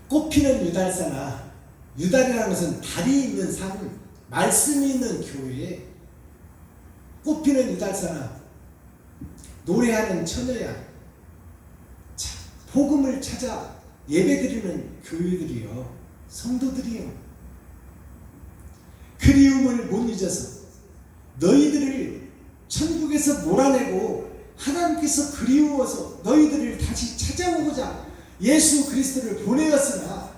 꽃피는 유달사나, 유달이라는 것은 달이 있는 산, 말씀이 있는 교회에 꽃피는 유달사나 노래하는 처녀야. 자, 복음을 찾아 예배드리는 교회들이요, 성도들이요, 그리움을 못 잊어서 너희들을 천국에서 몰아내고 하나님께서 그리워서 너희들을 다시 찾아오고자 예수 그리스도를 보내었으나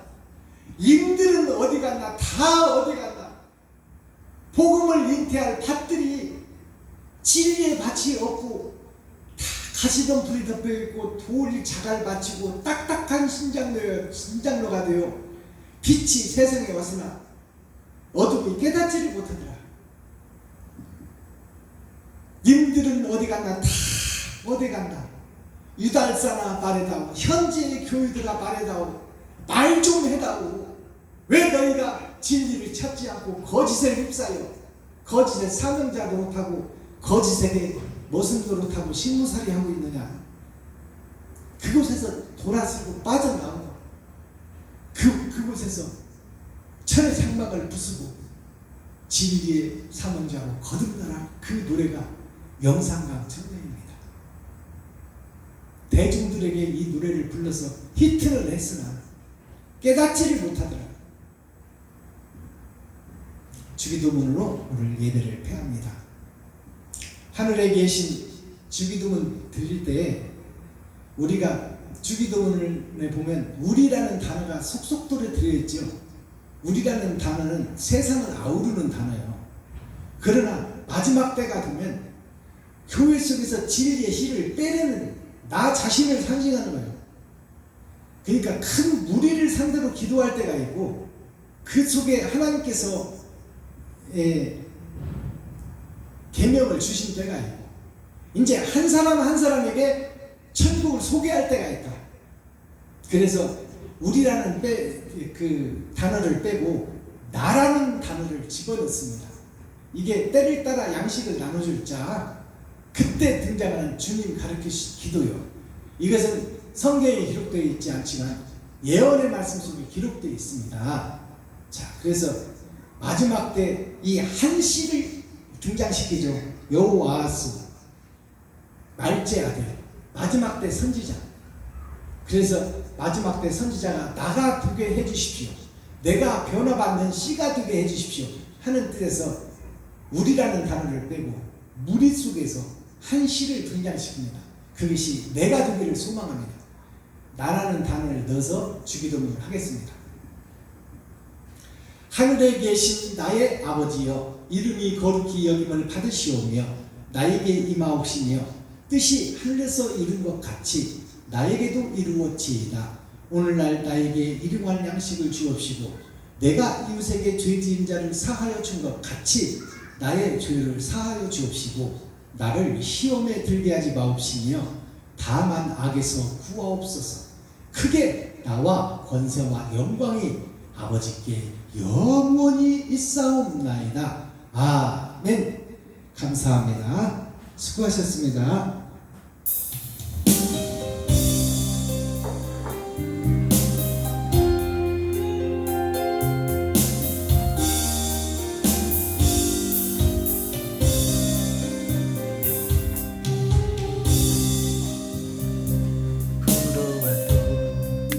임들은 어디 갔나 다 어디 갔나. 복음을 잉태할 밭들이 진리의 밭이 없고 다 가시덤불이 덮여있고 돌이 자갈 바치고 딱딱한 신장로가 되어 빛이 세상에 왔으나 어둠이 깨닫지를 못하더라. 님들은 어디 갔나 다 어디 갔나. 유달사나 말해다오. 현재의 교회들아 말해다오. 말 좀 해다오. 왜 너희가 진리를 찾지 않고 거짓에 휩싸여 거짓의 사명자 노릇하고 거짓에게 모순 노릇하고 식무살이 하고 있느냐. 그곳에서 돌아서고 빠져나오고 그곳에서 철의 장막을 부수고 진리의 사명자로 거듭나라. 그 노래가 영산강 처녀입니다. 대중들에게 이 노래를 불러서 히트를 했으나 깨닫지를 못하더라. 주기도문으로 오늘 예배를 폐합니다. 하늘에 계신 주기도문 들릴 때 우리가 주기도문에 보면 우리라는 단어가 속속들에 들어있죠. 우리라는 단어는 세상을 아우르는 단어예요. 그러나 마지막 때가 되면 교회 속에서 진리의 씨를 빼내는 나 자신을 상징하는 거예요. 그러니까 큰 무리를 상대로 기도할 때가 있고 그 속에 하나님께서 계명을 주신 때가 있고 이제 한 사람 한 사람에게 천국을 소개할 때가 있다. 그래서 우리라는 그 단어를 빼고 나라는 단어를 집어넣습니다. 이게 때를 따라 양식을 나눠줄 자, 그때 등장하는 주님 가르치신 기도요. 이것은 성경에 기록되어 있지 않지만 예언의 말씀 속에 기록되어 있습니다. 자, 그래서 마지막 때 이 한씨를 등장시키죠. 여호아스, 말제 아들, 마지막 때 선지자. 그래서 마지막 때 선지자가 나가 되게 해주십시오, 내가 변화받는 씨가 되게 해주십시오 하는 뜻에서 우리라는 단어를 빼고 무리 속에서 한씨를 등장시킵니다. 그것이 내가 되기를 소망합니다. 나라는 단어를 넣어서 주기도문을 하겠습니다. 하늘에 계신 나의 아버지여, 이름이 거룩히 여김을 받으시오며 나에게 임하옵시며 뜻이 하늘에서 이룬 것 같이 나에게도 이루어지이다. 오늘날 나에게 일용할 양식을 주옵시고 내가 이웃에게 죄 지은 자를 사하여 준 것 같이 나의 죄를 사하여 주옵시고 나를 시험에 들게 하지 마옵시며 다만 악에서 구하옵소서. 크게 나와 권세와 영광이 아버지께 영원히 있사옵나이다. 아멘. 감사합니다. 수고하셨습니다.